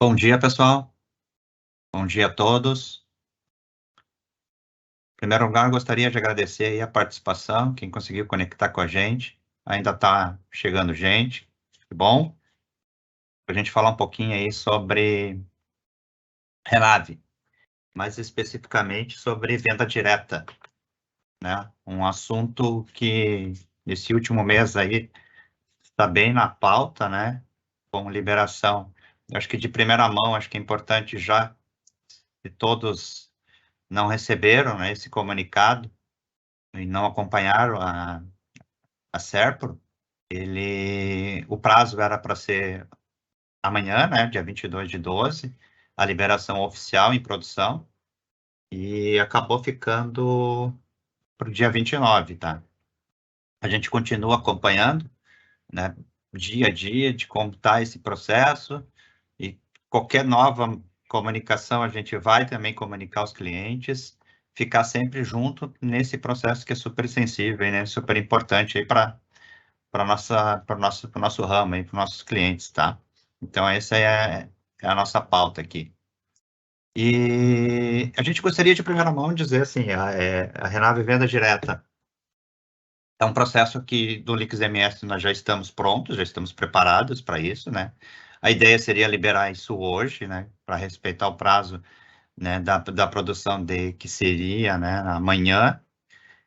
Bom dia, pessoal. Bom dia a todos. Em primeiro lugar, gostaria de agradecer aí a participação, quem conseguiu conectar com a gente. Ainda está chegando gente, que bom. Para a gente falar um pouquinho aí sobre Renave, mais especificamente sobre venda direta, né? Um assunto que nesse último mês aí está bem na pauta, né? Com liberação. Eu acho que de primeira mão, acho que é importante já, se todos não receberam, né, esse comunicado, e não acompanharam a Serpro, o prazo era para ser amanhã, né, dia 22/12, a liberação oficial em produção, e acabou ficando para o dia 29, tá? A gente continua acompanhando, né, dia a dia, de como está esse processo, e qualquer nova comunicação a gente vai também comunicar aos clientes, ficar sempre junto nesse processo que é super sensível, né, super importante aí para o nosso ramo, para os nossos clientes, tá? Então, essa é a nossa pauta aqui. E a gente gostaria de primeira mão dizer assim, a Renave Venda Direta é um processo que do LixMS nós já estamos prontos, já estamos preparados para isso, né? A ideia seria liberar isso hoje, né? Para respeitar o prazo, né, da produção que seria, né, amanhã,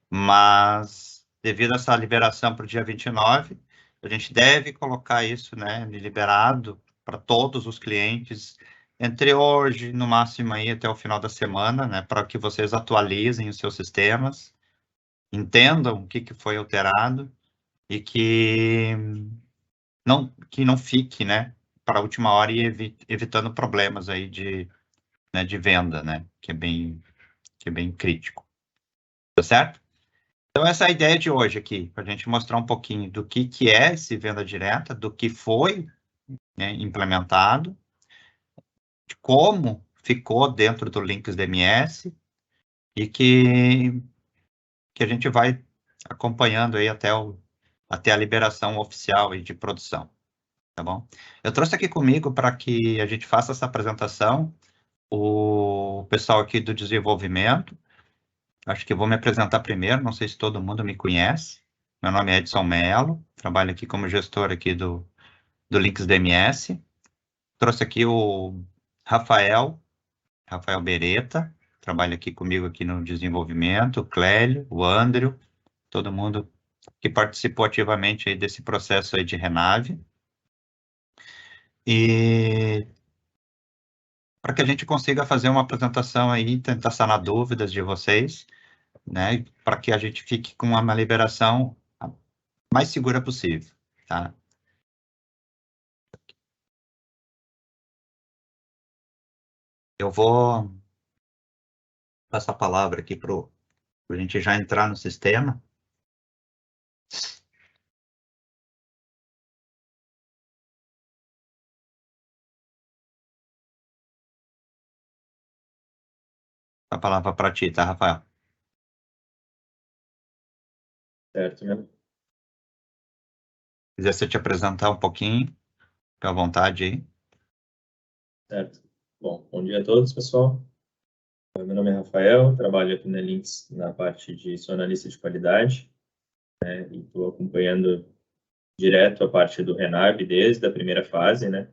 mas devido a essa liberação para o dia 29, a gente deve colocar isso, né, liberado para todos os clientes entre hoje, no máximo aí até o final da semana, né, para que vocês atualizem os seus sistemas, entendam o que foi alterado e que não fique, né, para a última hora e evitando problemas aí de venda, né, que é bem crítico. Tá certo? Então, essa é a ideia de hoje aqui, para a gente mostrar um pouquinho do que é esse venda direta, do que foi, né, implementado, de como ficou dentro do Links DMS e que a gente vai acompanhando aí até a liberação oficial aí de produção, tá bom? Eu trouxe aqui comigo para que a gente faça essa apresentação o pessoal aqui do desenvolvimento. Acho que eu vou me apresentar primeiro, não sei se todo mundo me conhece. Meu nome é Edson Mello, trabalho aqui como gestor aqui do Links DMS. Trouxe aqui o Rafael Beretta, trabalha aqui comigo aqui no desenvolvimento, o Clélio, o Andrew, todo mundo que participou ativamente aí desse processo aí de Renave. E para que a gente consiga fazer uma apresentação aí, tentar sanar dúvidas de vocês, né, para que a gente fique com uma liberação mais segura possível, tá? Eu vou passar a palavra aqui para a gente já entrar no sistema. A palavra para ti, tá, Rafael? Certo, né? Se quiser você te apresentar um pouquinho, fica à vontade aí. Certo. Bom dia a todos, pessoal. Meu nome é Rafael, trabalho aqui na Links na parte de sou analista de qualidade, né? E estou acompanhando direto a parte do Renave desde a primeira fase, né?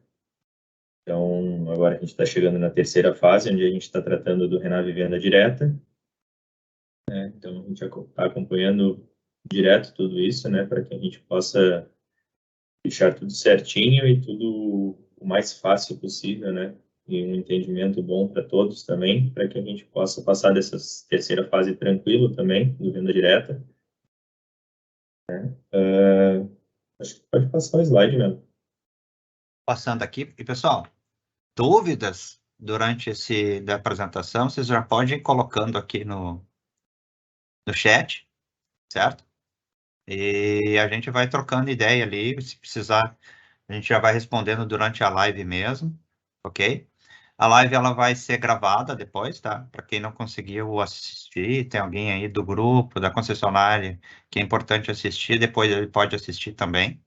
Então, agora a gente está chegando na terceira fase, onde a gente está tratando do Renave Venda Direta, né? Então, a gente está acompanhando direto tudo isso, né? Para que a gente possa deixar tudo certinho e tudo o mais fácil possível, né? E um entendimento bom para todos também, para que a gente possa passar dessa terceira fase tranquilo também, do venda direta. Né? Acho que pode passar o slide mesmo. Passando aqui, e pessoal, dúvidas durante da apresentação, vocês já podem ir colocando aqui no chat, certo? E a gente vai trocando ideia ali, se precisar, a gente já vai respondendo durante a live mesmo, ok? A live ela vai ser gravada depois, tá? Para quem não conseguiu assistir, tem alguém aí do grupo, da concessionária, que é importante assistir, depois ele pode assistir também,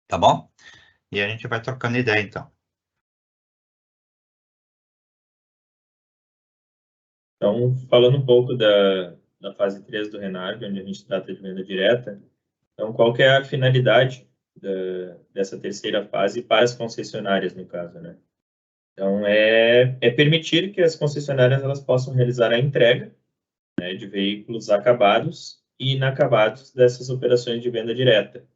tá bom? E a gente vai trocando ideia, então. Então, falando um pouco da fase 3 do Renave, onde a gente trata de venda direta, então, qual que é a finalidade dessa terceira fase para as concessionárias, no caso, né? Então, é permitir que as concessionárias elas possam realizar a entrega, né, de veículos acabados e inacabados dessas operações de venda direta.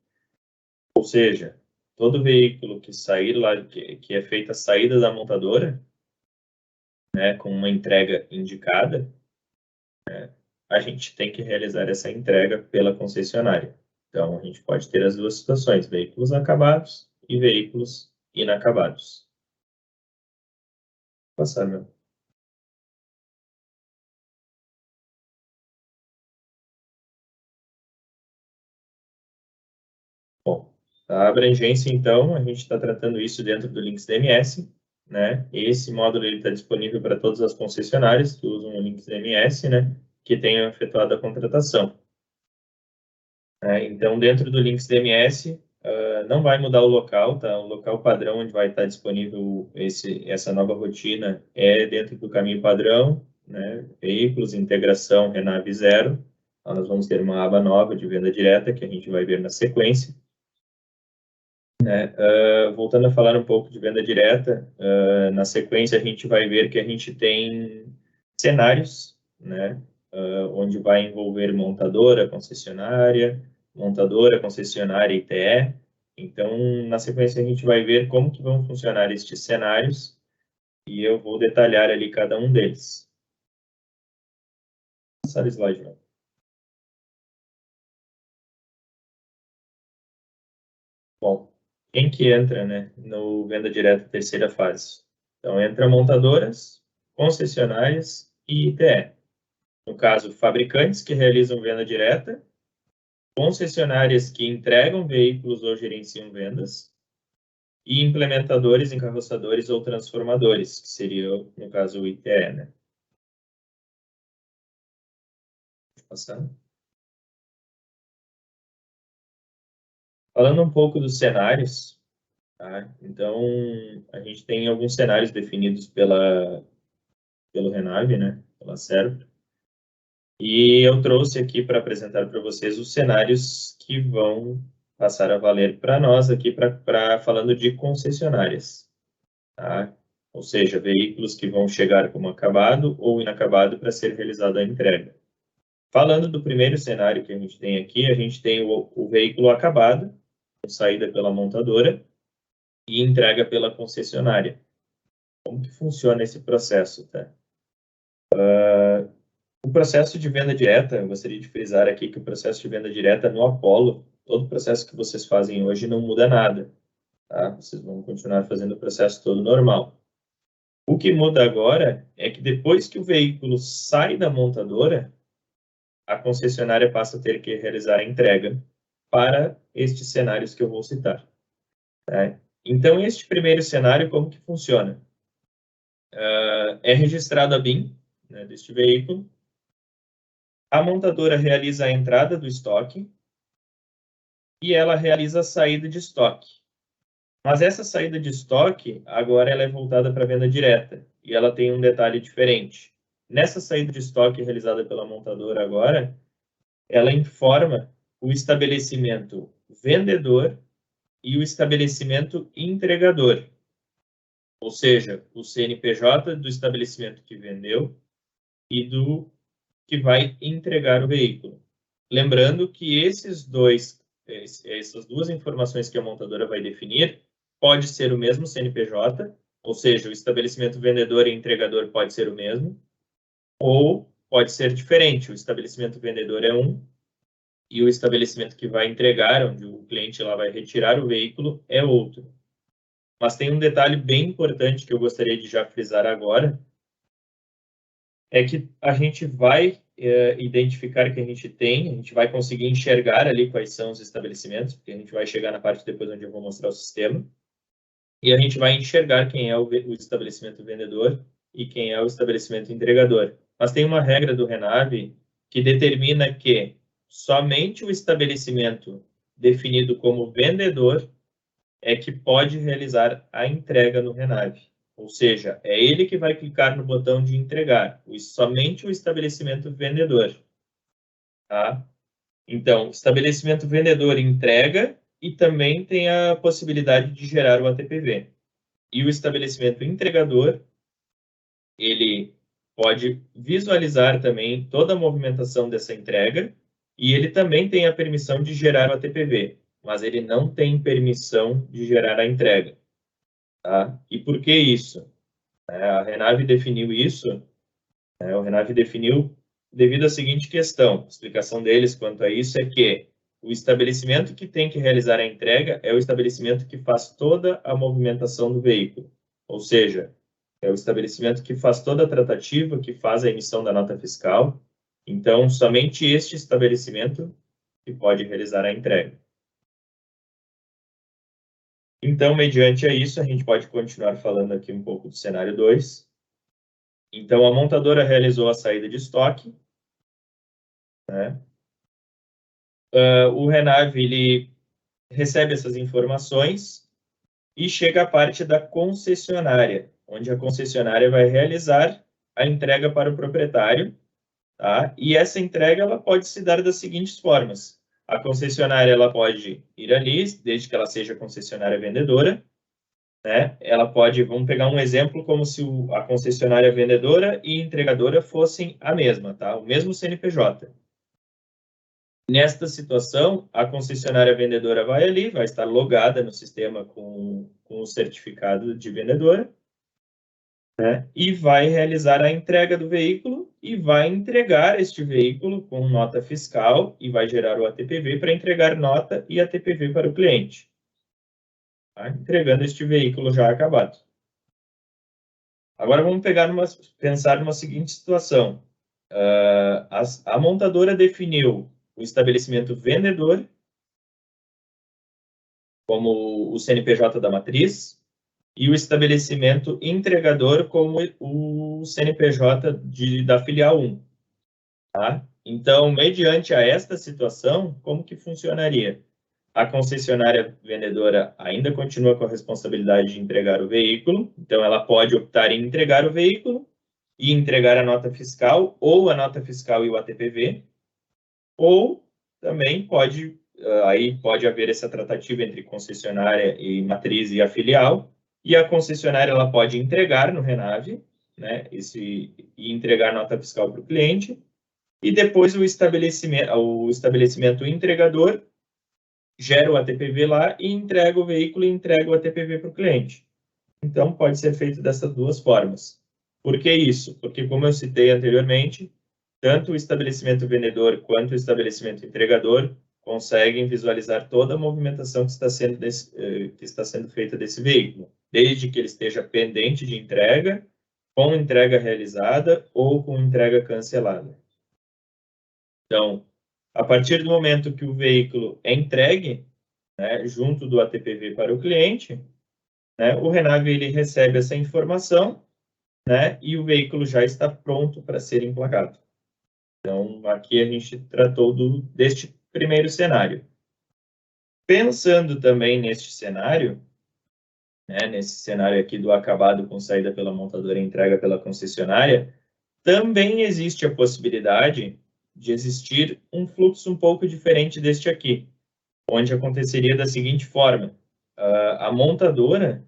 Ou seja, todo veículo que sair lá, que é feita a saída da montadora, né, com uma entrega indicada, né, a gente tem que realizar essa entrega pela concessionária. Então, a gente pode ter as duas situações, veículos acabados e veículos inacabados. Vou passar, meu. Bom, a abrangência, então, a gente está tratando isso dentro do Lynx DMS, né? Esse módulo está disponível para todas as concessionárias que usam o Lynx DMS, né? Que tenham efetuado a contratação. Então, dentro do Lynx DMS, não vai mudar o local, tá? O local padrão onde vai estar disponível essa nova rotina é dentro do caminho padrão, né? Veículos, integração, Renave 0. Então, nós vamos ter uma aba nova de venda direta que a gente vai ver na sequência. Voltando a falar um pouco de venda direta, na sequência a gente vai ver que a gente tem cenários, né? Onde vai envolver montadora, concessionária e TE. Então, na sequência a gente vai ver como que vão funcionar estes cenários e eu vou detalhar ali cada um deles. Passar o slide, não. Bom, quem que entra, né, no venda direta terceira fase? Então, entra montadoras, concessionárias e ITE. No caso, fabricantes que realizam venda direta, concessionárias que entregam veículos ou gerenciam vendas, e implementadores, encarroçadores ou transformadores, que seria, no caso, o ITE, né? Passando. Falando um pouco dos cenários, tá? Então, a gente tem alguns cenários definidos pelo Renave, né? Pela Servo. E eu trouxe aqui para apresentar para vocês os cenários que vão passar a valer para nós aqui, falando de concessionárias, tá? Ou seja, veículos que vão chegar como acabado ou inacabado para ser realizada a entrega. Falando do primeiro cenário que a gente tem aqui, a gente tem o veículo acabado, com saída pela montadora e entrega pela concessionária. Como que funciona esse processo, tá? O processo de venda direta, eu gostaria de frisar aqui que o processo de venda direta no Apollo, todo o processo que vocês fazem hoje não muda nada, tá? Vocês vão continuar fazendo o processo todo normal. O que muda agora é que depois que o veículo sai da montadora, a concessionária passa a ter que realizar a entrega para estes cenários que eu vou citar. Tá? Então, este primeiro cenário, como que funciona? É registrado a BIM, né, deste veículo, a montadora realiza a entrada do estoque e ela realiza a saída de estoque. Mas essa saída de estoque, agora ela é voltada para a venda direta e ela tem um detalhe diferente. Nessa saída de estoque realizada pela montadora agora, ela informa o estabelecimento vendedor e o estabelecimento entregador. Ou seja, o CNPJ do estabelecimento que vendeu e do que vai entregar o veículo. Lembrando que essas duas informações que a montadora vai definir pode ser o mesmo CNPJ, ou seja, o estabelecimento vendedor e entregador pode ser o mesmo, ou pode ser diferente, o estabelecimento vendedor é um e o estabelecimento que vai entregar, onde o cliente lá vai retirar o veículo, é outro. Mas tem um detalhe bem importante que eu gostaria de já frisar agora, é que a gente vai identificar que a gente vai conseguir enxergar ali quais são os estabelecimentos, porque a gente vai chegar na parte depois onde eu vou mostrar o sistema, e a gente vai enxergar quem é o estabelecimento vendedor e quem é o estabelecimento entregador. Mas tem uma regra do Renave que determina que somente o estabelecimento definido como vendedor é que pode realizar a entrega no Renave. Ou seja, é ele que vai clicar no botão de entregar, somente o estabelecimento vendedor. Tá? Então, estabelecimento vendedor entrega e também tem a possibilidade de gerar o ATPV. E o estabelecimento entregador, ele pode visualizar também toda a movimentação dessa entrega e ele também tem a permissão de gerar o ATPV, mas ele não tem permissão de gerar a entrega. Tá? E por que isso? A Renave definiu isso, o Renave definiu devido à seguinte questão. A explicação deles quanto a isso é que o estabelecimento que tem que realizar a entrega é o estabelecimento que faz toda a movimentação do veículo. Ou seja, é o estabelecimento que faz toda a tratativa, que faz a emissão da nota fiscal. Então, somente este estabelecimento que pode realizar a entrega. Então, mediante a isso, a gente pode continuar falando aqui um pouco do cenário 2. Então, a montadora realizou a saída de estoque, né? O Renave, ele recebe essas informações e chega à parte da concessionária, onde a concessionária vai realizar a entrega para o proprietário, tá? E essa entrega ela pode se dar das seguintes formas. A concessionária ela pode ir ali, desde que ela seja concessionária vendedora, né? Ela pode, vamos pegar um exemplo como se a concessionária vendedora e entregadora fossem a mesma, tá? O mesmo CNPJ. Nesta situação, a concessionária vendedora vai ali, vai estar logada no sistema com o certificado de vendedora, né? E vai realizar a entrega do veículo e vai entregar este veículo com nota fiscal e vai gerar o ATPV para entregar nota e ATPV para o cliente, tá? Entregando este veículo já acabado. Agora vamos pensar numa seguinte situação. A montadora definiu o estabelecimento vendedor como o CNPJ da matriz e o estabelecimento entregador como o CNPJ da filial 1. Tá? Então, mediante a esta situação, como que funcionaria? A concessionária vendedora ainda continua com a responsabilidade de entregar o veículo, então ela pode optar em entregar o veículo e entregar a nota fiscal, ou a nota fiscal e o ATPV, ou também aí pode haver essa tratativa entre concessionária e matriz e a filial, e a concessionária ela pode entregar no Renave, né, e entregar nota fiscal para o cliente, e depois o estabelecimento entregador gera o ATPV lá e entrega o veículo e entrega o ATPV para o cliente. Então, pode ser feito dessas duas formas. Por que isso? Porque, como eu citei anteriormente, tanto o estabelecimento vendedor quanto o estabelecimento entregador conseguem visualizar toda a movimentação que está sendo feita desse veículo, desde que ele esteja pendente de entrega, com entrega realizada ou com entrega cancelada. Então, a partir do momento que o veículo é entregue, né, junto do ATPV para o cliente, né, o Renave ele recebe essa informação, né, e o veículo já está pronto para ser emplacado. Então, aqui a gente tratou deste primeiro cenário. Pensando também neste cenário, né, nesse cenário aqui do acabado com saída pela montadora e entrega pela concessionária, também existe a possibilidade de existir um fluxo um pouco diferente deste aqui, onde aconteceria da seguinte forma: a montadora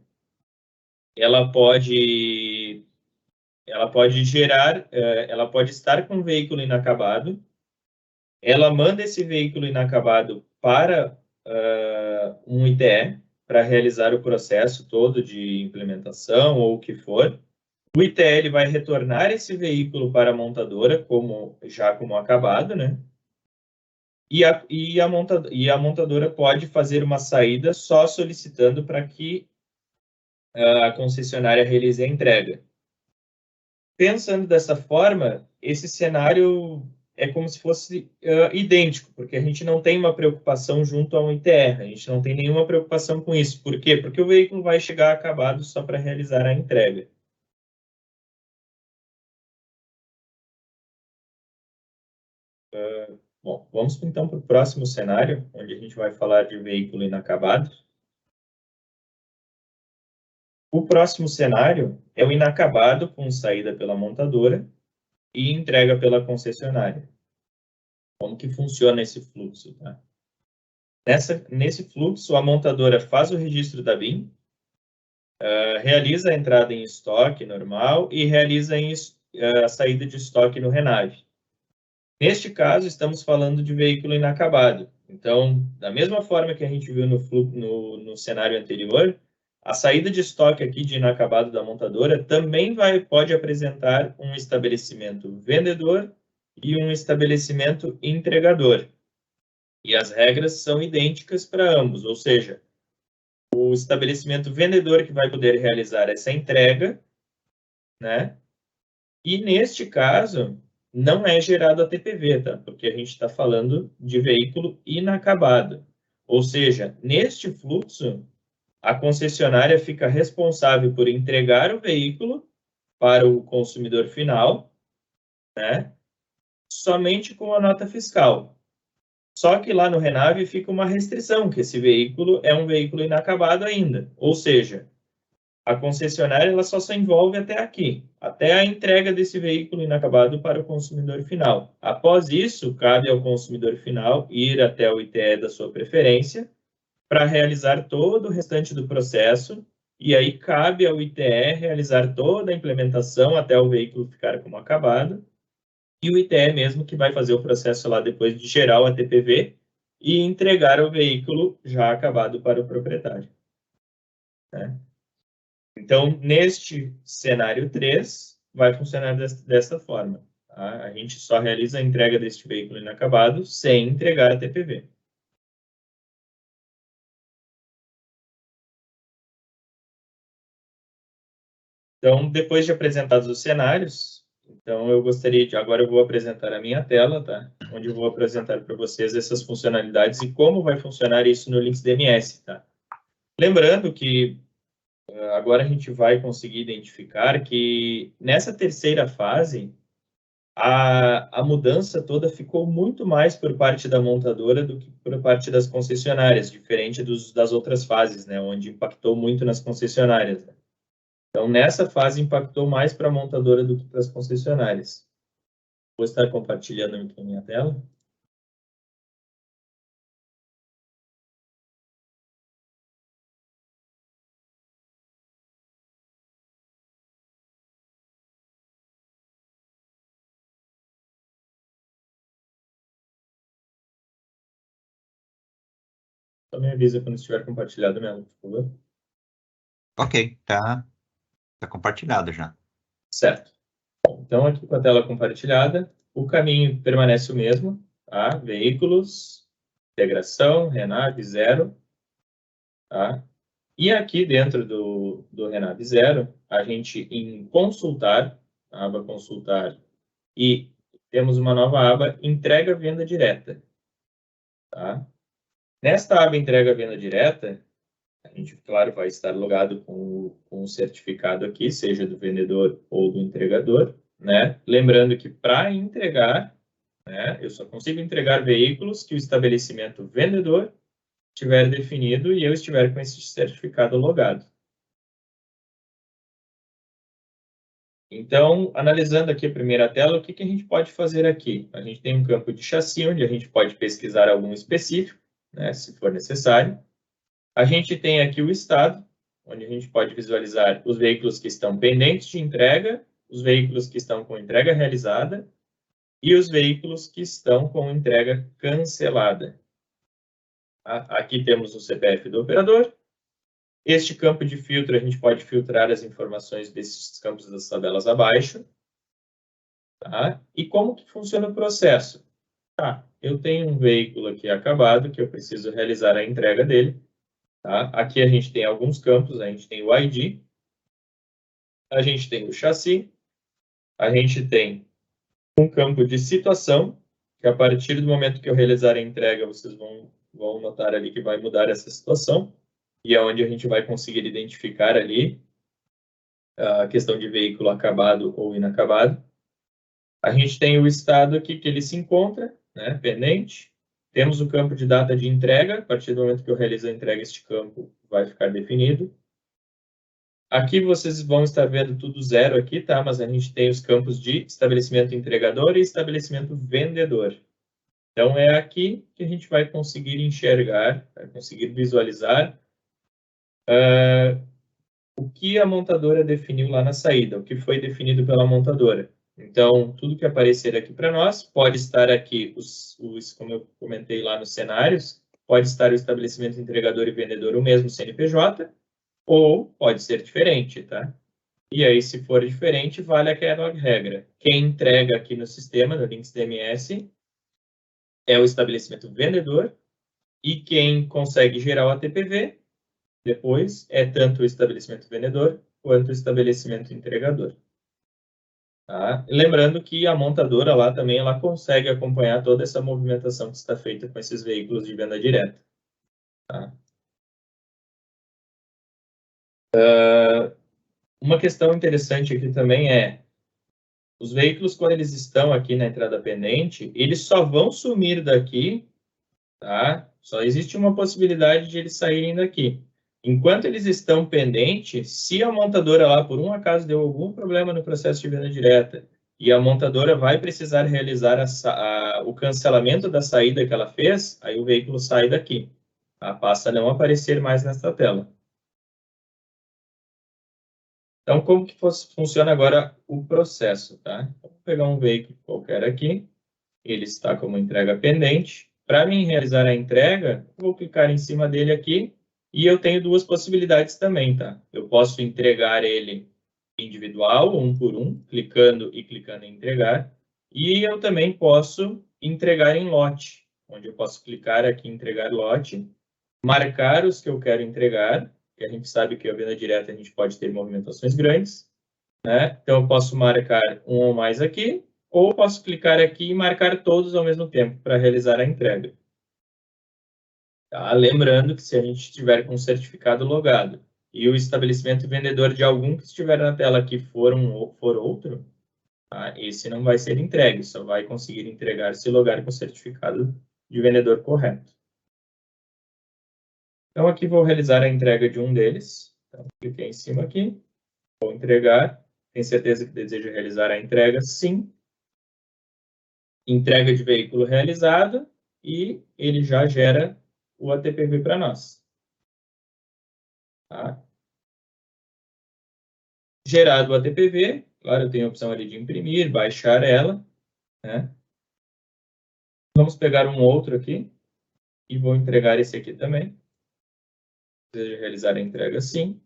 ela pode gerar, ela pode estar com o veículo inacabado, ela manda esse veículo inacabado para um ITE para realizar o processo todo de implementação ou o que for. O ITE ele vai retornar esse veículo para a montadora como acabado, né? E a montadora pode fazer uma saída só solicitando para que a concessionária realize a entrega. Pensando dessa forma, esse cenário é como se fosse idêntico, porque a gente não tem uma preocupação junto a um ITR, a gente não tem nenhuma preocupação com isso. Por quê? Porque o veículo vai chegar acabado só para realizar a entrega. Bom, vamos então para o próximo cenário, onde a gente vai falar de veículo inacabado. O próximo cenário é o inacabado com saída pela montadora e entrega pela concessionária. Como que funciona esse fluxo? Tá? Nesse fluxo, a montadora faz o registro da BIM, realiza a entrada em estoque normal e realiza a saída de estoque no RENAV. Neste caso, estamos falando de veículo inacabado. Então, da mesma forma que a gente viu no cenário anterior, a saída de estoque aqui de inacabado da montadora também pode apresentar um estabelecimento vendedor e um estabelecimento entregador. E as regras são idênticas para ambos, ou seja, o estabelecimento vendedor que vai poder realizar essa entrega, né? E neste caso, não é gerado a TPV, tá? Porque a gente está falando de veículo inacabado. Ou seja, neste fluxo, a concessionária fica responsável por entregar o veículo para o consumidor final, né? Somente com a nota fiscal. Só que lá no RENAV fica uma restrição, que esse veículo é um veículo inacabado ainda. Ou seja, a concessionária ela só se envolve até aqui, até a entrega desse veículo inacabado para o consumidor final. Após isso, cabe ao consumidor final ir até o ITE da sua preferência para realizar todo o restante do processo, e aí cabe ao ITE realizar toda a implementação até o veículo ficar como acabado, e o ITE mesmo que vai fazer o processo lá depois de gerar o ATPV e entregar o veículo já acabado para o proprietário. Né? Então, neste cenário 3, vai funcionar dessa forma. Tá? A gente só realiza a entrega deste veículo inacabado sem entregar a TPV. Então, depois de apresentados os cenários, então agora eu vou apresentar a minha tela, tá? Onde eu vou apresentar para vocês essas funcionalidades e como vai funcionar isso no Lynx DMS, tá? Lembrando que agora a gente vai conseguir identificar que nessa terceira fase, a mudança toda ficou muito mais por parte da montadora do que por parte das concessionárias, diferente das outras fases, né, onde impactou muito nas concessionárias. Né? Então, nessa fase, impactou mais para a montadora do que para as concessionárias. Vou estar compartilhando aqui a minha tela. Só me avisa quando estiver compartilhado mesmo, por favor. Ok, tá compartilhado já. Certo. Bom, então, aqui com a tela compartilhada, o caminho permanece o mesmo, tá? Veículos, integração, RENAV 0, tá? E aqui dentro do RENAV 0, a gente em consultar, a aba consultar, e temos uma nova aba entrega venda direta, tá? Nesta aba entrega venda direta, a gente, claro, vai estar logado com o certificado aqui, seja do vendedor ou do entregador, né? Lembrando que para entregar, né, eu só consigo entregar veículos que o estabelecimento vendedor tiver definido e eu estiver com esse certificado logado. Então, analisando aqui a primeira tela, o que a gente pode fazer aqui? A gente tem um campo de chassi, onde a gente pode pesquisar algum específico, né, se for necessário. A gente tem aqui o estado, onde a gente pode visualizar os veículos que estão pendentes de entrega, os veículos que estão com entrega realizada e os veículos que estão com entrega cancelada. Aqui temos o CPF do operador. Este campo de filtro, a gente pode filtrar as informações desses campos das tabelas abaixo. Tá? E como que funciona o processo? Tá, eu tenho um veículo aqui acabado, que eu preciso realizar a entrega dele. Tá? Aqui a gente tem alguns campos, a gente tem o ID, a gente tem o chassi, a gente tem um campo de situação, que a partir do momento que eu realizar a entrega, vocês vão notar ali que vai mudar essa situação, e é onde a gente vai conseguir identificar ali a questão de veículo acabado ou inacabado. A gente tem o estado aqui que ele se encontra, né, pendente. Temos o campo de data de entrega. A partir do momento que eu realizo a entrega, este campo vai ficar definido. Aqui vocês vão estar vendo tudo zero aqui, tá? Mas a gente tem os campos de estabelecimento entregador e estabelecimento vendedor. Então, é aqui que a gente vai conseguir enxergar, vai conseguir visualizar o que a montadora definiu lá na saída, o que foi definido pela montadora. Então, tudo que aparecer aqui para nós, pode estar aqui, como eu comentei lá nos cenários, pode estar o estabelecimento entregador e vendedor o mesmo CNPJ, ou pode ser diferente, tá? E aí, se for diferente, vale aquela regra. Quem entrega aqui no sistema, no Lynx DMS, é o estabelecimento vendedor, e quem consegue gerar o ATPV, depois, é tanto o estabelecimento vendedor quanto o estabelecimento entregador. Tá? Lembrando que a montadora lá também ela consegue acompanhar toda essa movimentação que está feita com esses veículos de venda direta. Tá? Uma questão interessante aqui também é, os veículos, quando eles estão aqui na entrada pendente, eles só vão sumir daqui, tá? Só existe uma possibilidade de eles saírem daqui. Enquanto eles estão pendentes, se a montadora lá, por um acaso, deu algum problema no processo de venda direta e a montadora vai precisar realizar o cancelamento da saída que ela fez, aí o veículo sai daqui. Tá? Passa a não aparecer mais nesta tela. Então, como que funciona agora o processo? Tá? Vou pegar um veículo qualquer aqui, ele está como entrega pendente. Para mim realizar a entrega, vou clicar em cima dele aqui, e eu tenho duas possibilidades também, tá? Eu posso entregar ele individual, um por um, clicando e clicando em entregar, e eu também posso entregar em lote, onde eu posso clicar aqui em entregar lote, marcar os que eu quero entregar, que a gente sabe que a venda direta a gente pode ter movimentações grandes, né? Então eu posso marcar um ou mais aqui, ou posso clicar aqui e marcar todos ao mesmo tempo para realizar a entrega. Tá? Lembrando que se a gente estiver com o certificado logado e o estabelecimento vendedor de algum que estiver na tela aqui for outro, tá? Esse não vai ser entregue, só vai conseguir entregar se logar com o certificado de vendedor correto. Então, aqui vou realizar a entrega de um deles. Então, cliquei em cima aqui, vou entregar. Tem certeza que deseja realizar a entrega? Sim. Entrega de veículo realizado e ele já gera o ATPV para nós. Tá? Gerado o ATPV, claro, eu tenho a opção ali de imprimir, baixar ela, né? Vamos pegar um outro aqui e vou entregar esse aqui também. Deseja realizar a entrega, sim.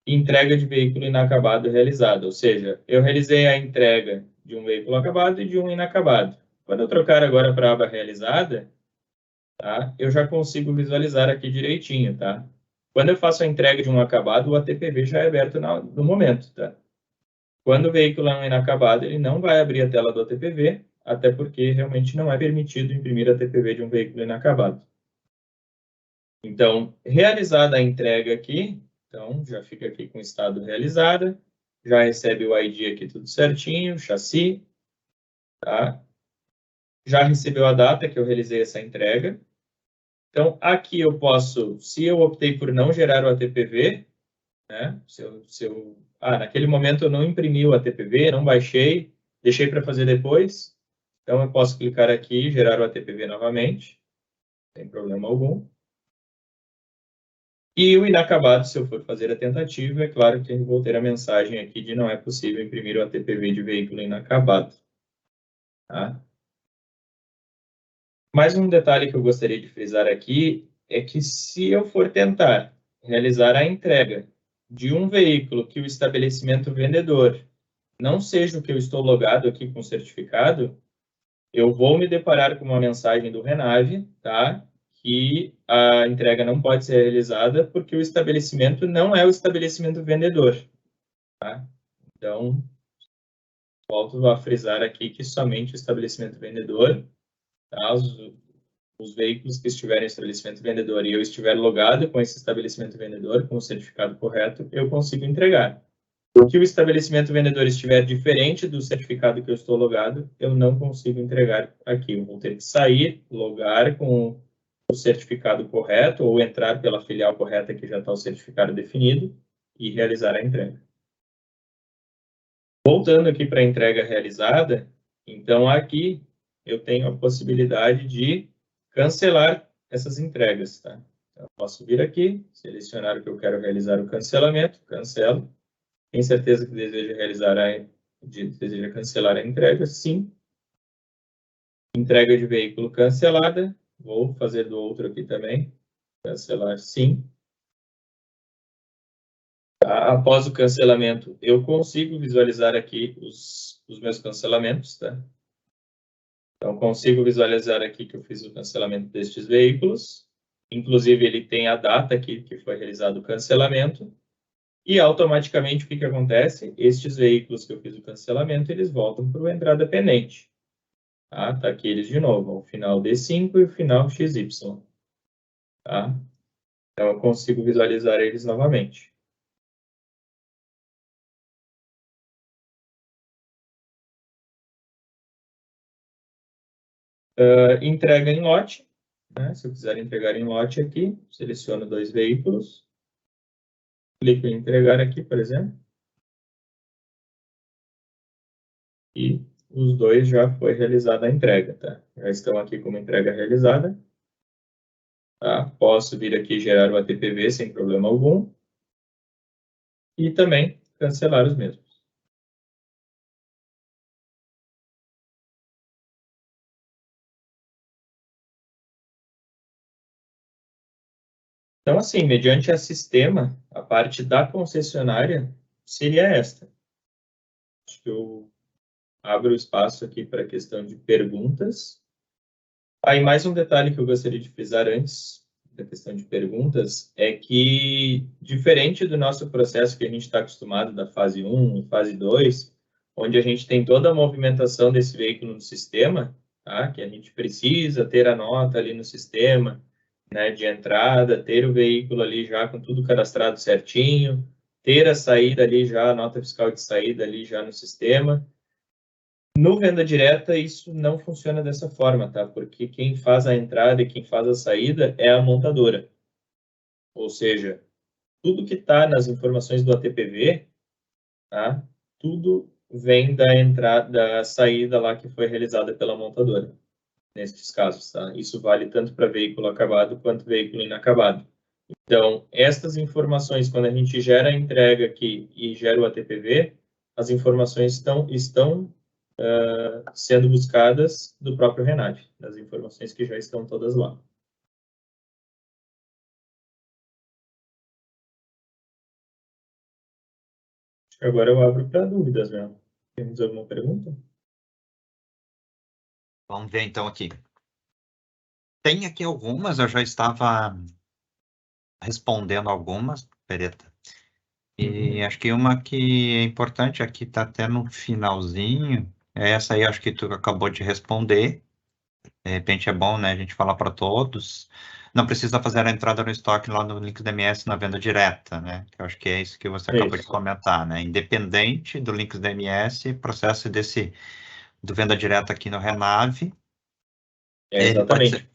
Entrega de veículo inacabado realizado, ou seja, eu realizei a entrega de um veículo acabado e de um inacabado. Quando eu trocar agora para a aba realizada, tá? Eu já consigo visualizar aqui direitinho, tá? Quando eu faço a entrega de um acabado, o ATPV já é aberto no momento, tá? Quando o veículo é um inacabado, ele não vai abrir a tela do ATPV, até porque realmente não é permitido imprimir ATPV de um veículo inacabado. Então, realizada a entrega aqui, então já fica aqui com estado realizada, já recebe o ID aqui tudo certinho, chassi, tá? Já recebeu a data que eu realizei essa entrega. Então, aqui eu posso, se eu optei por não gerar o ATPV, né? Naquele momento eu não imprimi o ATPV, não baixei, deixei para fazer depois. Então, eu posso clicar aqui e gerar o ATPV novamente, sem problema algum. E o inacabado, se eu for fazer a tentativa, é claro que eu vou ter a mensagem aqui de não é possível imprimir o ATPV de veículo inacabado. Tá? Mais um detalhe que eu gostaria de frisar aqui é que se eu for tentar realizar a entrega de um veículo que o estabelecimento vendedor não seja o que eu estou logado aqui com o certificado, eu vou me deparar com uma mensagem do Renave, tá? Que a entrega não pode ser realizada porque o estabelecimento não é o estabelecimento vendedor, tá? Então, volto a frisar aqui que somente o estabelecimento vendedor, tá? Os veículos que estiverem no estabelecimento vendedor e eu estiver logado com esse estabelecimento vendedor, com o certificado correto, eu consigo entregar. Se o estabelecimento vendedor estiver diferente do certificado que eu estou logado, eu não consigo entregar aqui. Eu vou ter que sair, logar com o certificado correto ou entrar pela filial correta que já está o certificado definido e realizar a entrega. Voltando aqui para a entrega realizada, então aqui eu tenho a possibilidade de cancelar essas entregas, tá? Então, eu posso vir aqui, selecionar o que eu quero realizar o cancelamento, cancelo. Tem certeza que deseja cancelar a entrega? Sim. Entrega de veículo cancelada. Vou fazer do outro aqui também. Cancelar, sim. Após o cancelamento, eu consigo visualizar aqui os meus cancelamentos, tá? Então, consigo visualizar aqui que eu fiz o cancelamento destes veículos. Inclusive, ele tem a data aqui que foi realizado o cancelamento. E, automaticamente, o que acontece? Estes veículos que eu fiz o cancelamento, eles voltam para o entrada pendente. Tá? Tá aqui eles de novo, o final D5 e o final XY. Tá? Então, eu consigo visualizar eles novamente. Entrega em lote. Né? Se eu quiser entregar em lote aqui, seleciono 2 veículos. Clico em entregar aqui, por exemplo. E os 2 já foi realizada a entrega. Tá? Já estão aqui como entrega realizada. Tá? Posso vir aqui gerar o ATPV sem problema algum. E também cancelar os mesmos. Então, assim, mediante a sistema, a parte da concessionária seria esta. Acho que eu abro o espaço aqui para a questão de perguntas. Aí, mais um detalhe que eu gostaria de frisar antes da questão de perguntas é que, diferente do nosso processo que a gente está acostumado da fase 1 e fase 2, onde a gente tem toda a movimentação desse veículo no sistema, tá? Que a gente precisa ter a nota ali no sistema, né, de entrada, ter o veículo ali já com tudo cadastrado certinho, ter a saída ali já, a nota fiscal de saída ali já no sistema. No venda direta, isso não funciona dessa forma, tá? Porque quem faz a entrada e quem faz a saída é a montadora. Ou seja, tudo que está nas informações do ATPV, tá? Tudo vem da entrada, da saída lá que foi realizada pela montadora, nesses casos, tá? Isso vale tanto para veículo acabado quanto veículo inacabado. Então, estas informações, quando a gente gera a entrega aqui e gera o ATPV, as informações estão sendo buscadas do próprio Renat, das informações que já estão todas lá. Acho que agora eu abro para dúvidas mesmo. Temos alguma pergunta? Vamos ver então aqui. Tem aqui algumas, eu já estava respondendo algumas, Pereta. E acho que uma que é importante aqui, está até no finalzinho, é essa aí, acho que tu acabou de responder. De repente é bom, né, a gente falar para todos. Não precisa fazer a entrada no estoque lá no Links DMS na venda direta, né? Que eu acho que é isso que você acabou de comentar, né? Independente do Links DMS, processo do venda direta aqui no Renave, ele pode ser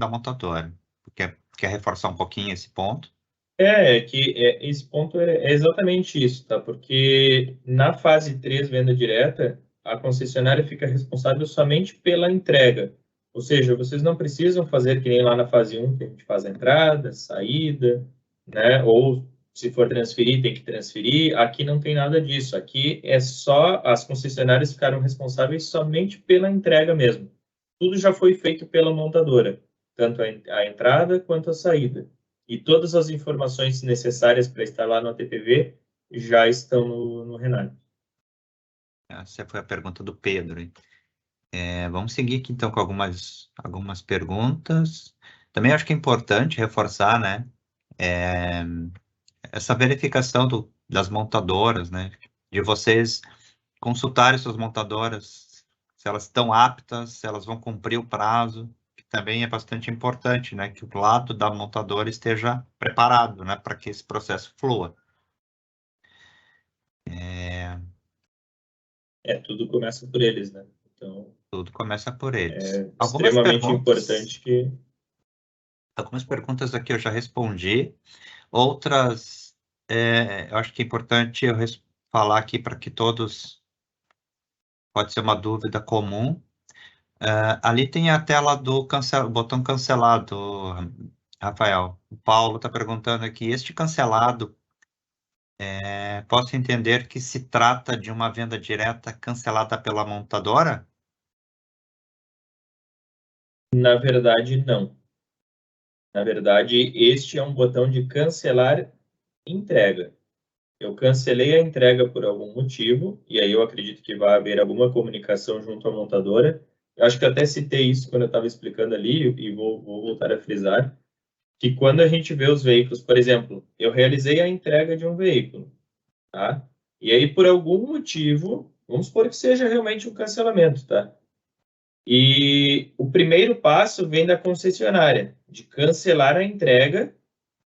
da montadora. Quer reforçar um pouquinho esse ponto? Esse ponto é exatamente isso, tá? Porque na fase 3, venda direta, a concessionária fica responsável somente pela entrega. Ou seja, vocês não precisam fazer que nem lá na fase 1, que a gente faz a entrada, saída, né? Ou se for transferir, tem que transferir. Aqui não tem nada disso. Aqui é só as concessionárias ficaram responsáveis somente pela entrega mesmo. Tudo já foi feito pela montadora, tanto a entrada quanto a saída. E todas as informações necessárias para estar lá no ATPV já estão no Renat. Essa foi a pergunta do Pedro. Vamos seguir aqui, então, com algumas perguntas. Também acho que é importante reforçar, né, essa verificação das montadoras, né, de vocês consultarem suas montadoras, se elas estão aptas, se elas vão cumprir o prazo, que também é bastante importante, né, que o lado da montadora esteja preparado, né, para que esse processo flua. Tudo começa por eles, né? Então, tudo começa por eles. É extremamente importante que... Algumas perguntas aqui eu já respondi, outras eu acho que é importante eu falar aqui para que todos, pode ser uma dúvida comum. Ali tem a tela do botão cancelado, Rafael. O Paulo está perguntando aqui, este cancelado, posso entender que se trata de uma venda direta cancelada pela montadora? Na verdade, não. Na verdade, este é um botão de cancelar entrega. Eu cancelei a entrega por algum motivo, e aí eu acredito que vai haver alguma comunicação junto à montadora. Eu acho que eu até citei isso quando eu estava explicando ali, e vou voltar a frisar, que quando a gente vê os veículos, por exemplo, eu realizei a entrega de um veículo, tá? E aí, por algum motivo, vamos supor que seja realmente um cancelamento, tá? E o primeiro passo vem da concessionária, de cancelar a entrega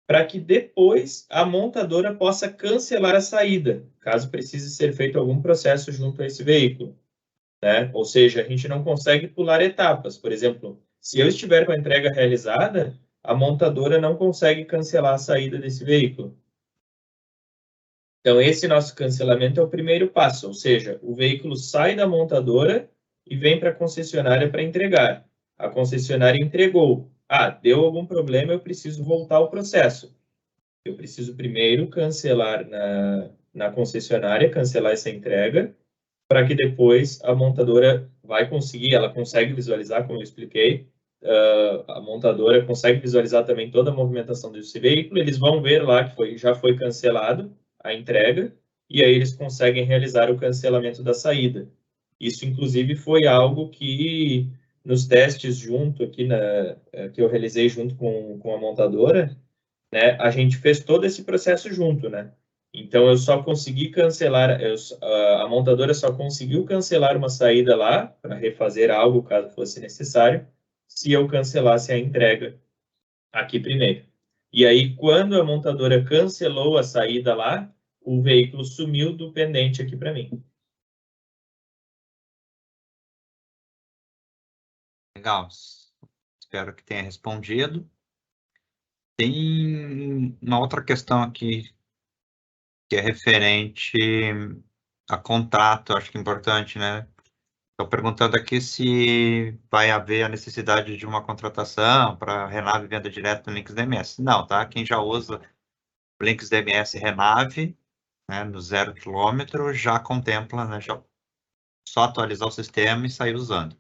para que depois a montadora possa cancelar a saída, caso precise ser feito algum processo junto a esse veículo, né? Ou seja, a gente não consegue pular etapas. Por exemplo, se eu estiver com a entrega realizada, a montadora não consegue cancelar a saída desse veículo. Então, esse nosso cancelamento é o primeiro passo, ou seja, o veículo sai da montadora e vem para a concessionária para entregar. A concessionária entregou. Ah, deu algum problema, eu preciso voltar ao processo. Eu preciso primeiro cancelar na concessionária, cancelar essa entrega, para que depois a montadora vai conseguir, ela consegue visualizar, como eu expliquei, a montadora consegue visualizar também toda a movimentação desse veículo, eles vão ver lá que já foi cancelado a entrega, e aí eles conseguem realizar o cancelamento da saída. Isso, inclusive, foi algo que nos testes junto aqui, que eu realizei junto com a montadora, né, a gente fez todo esse processo junto, né? Então, eu só consegui cancelar, a montadora só conseguiu cancelar uma saída lá, para refazer algo, caso fosse necessário, se eu cancelasse a entrega aqui primeiro. E aí, quando a montadora cancelou a saída lá, o veículo sumiu do pendente aqui para mim. Legal. Espero que tenha respondido. Tem uma outra questão aqui que é referente a contrato, acho que é importante, né? Estou perguntando aqui se vai haver a necessidade de uma contratação para Renave venda direto no Links DMS. Não, tá? Quem já usa o Links DMS Renave, né, no 0 km, já contempla, né, já só atualizar o sistema e sair usando.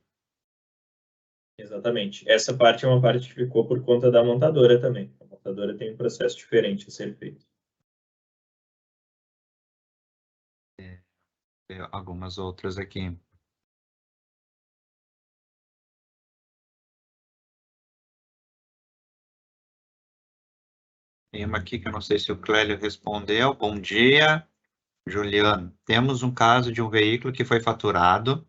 Exatamente. Essa parte é uma parte que ficou por conta da montadora também. A montadora tem um processo diferente a ser feito. Tem algumas outras aqui. Tem uma aqui que eu não sei se o Clélio respondeu. Bom dia, Juliano. Temos um caso de um veículo que foi faturado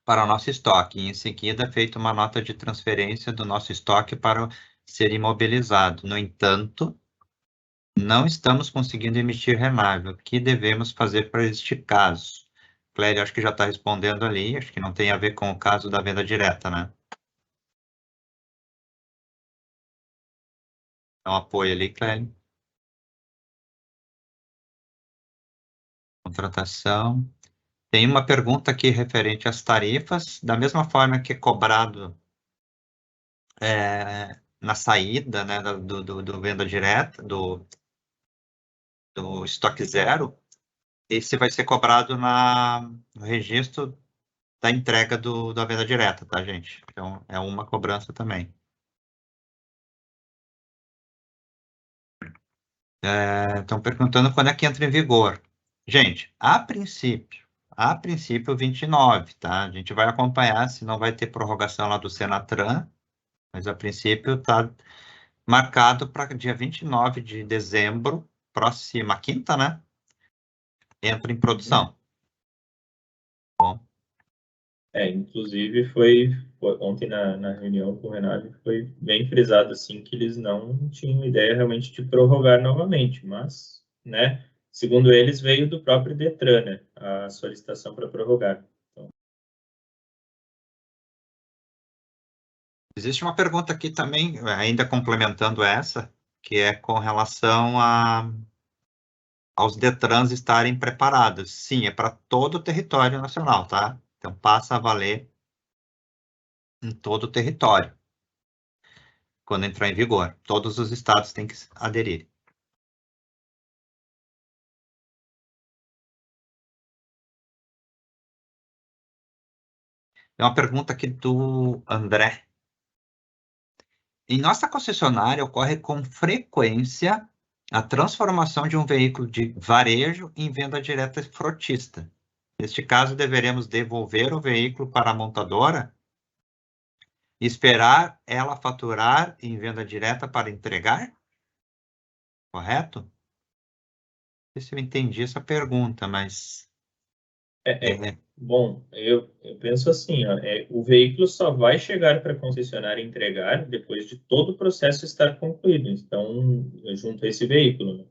para o nosso estoque e, em seguida, feita uma nota de transferência do nosso estoque para ser imobilizado. No entanto, não estamos conseguindo emitir Renave. O que devemos fazer para este caso? Clélio, acho que já está respondendo ali. Acho que não tem a ver com o caso da venda direta, né? Então, apoio ali, Clélio. Contratação. Tem uma pergunta aqui referente às tarifas. Da mesma forma que é cobrado na saída, né, do venda direta, do estoque zero, esse vai ser cobrado no registro da entrega da venda direta, tá, gente? Então, é uma cobrança também. Estão perguntando quando é que entra em vigor. Gente, a princípio 29, tá? A gente vai acompanhar se não vai ter prorrogação lá do Senatran, mas a princípio está marcado para dia 29 de dezembro, próxima quinta, né? Entra em produção. Bom. Inclusive ontem na reunião com o Renato foi bem frisado assim que eles não tinham ideia realmente de prorrogar novamente, mas, né, segundo eles veio do próprio Detran, né, a solicitação para prorrogar. Então, Existe uma pergunta aqui também, ainda complementando essa, que é com relação aos DETRANs estarem preparados. Sim, é para todo o território nacional, tá? Então, passa a valer em todo o território, quando entrar em vigor. Todos os estados têm que aderir. Tem uma pergunta aqui do André. Em nossa concessionária, ocorre com frequência a transformação de um veículo de varejo em venda direta frotista. Neste caso, deveremos devolver o veículo para a montadora e esperar ela faturar em venda direta para entregar? Correto? Não sei se eu entendi essa pergunta, mas... Bom, eu penso assim, ó, o veículo só vai chegar para a concessionária entregar depois de todo o processo estar concluído. Então, junto a esse veículo, né?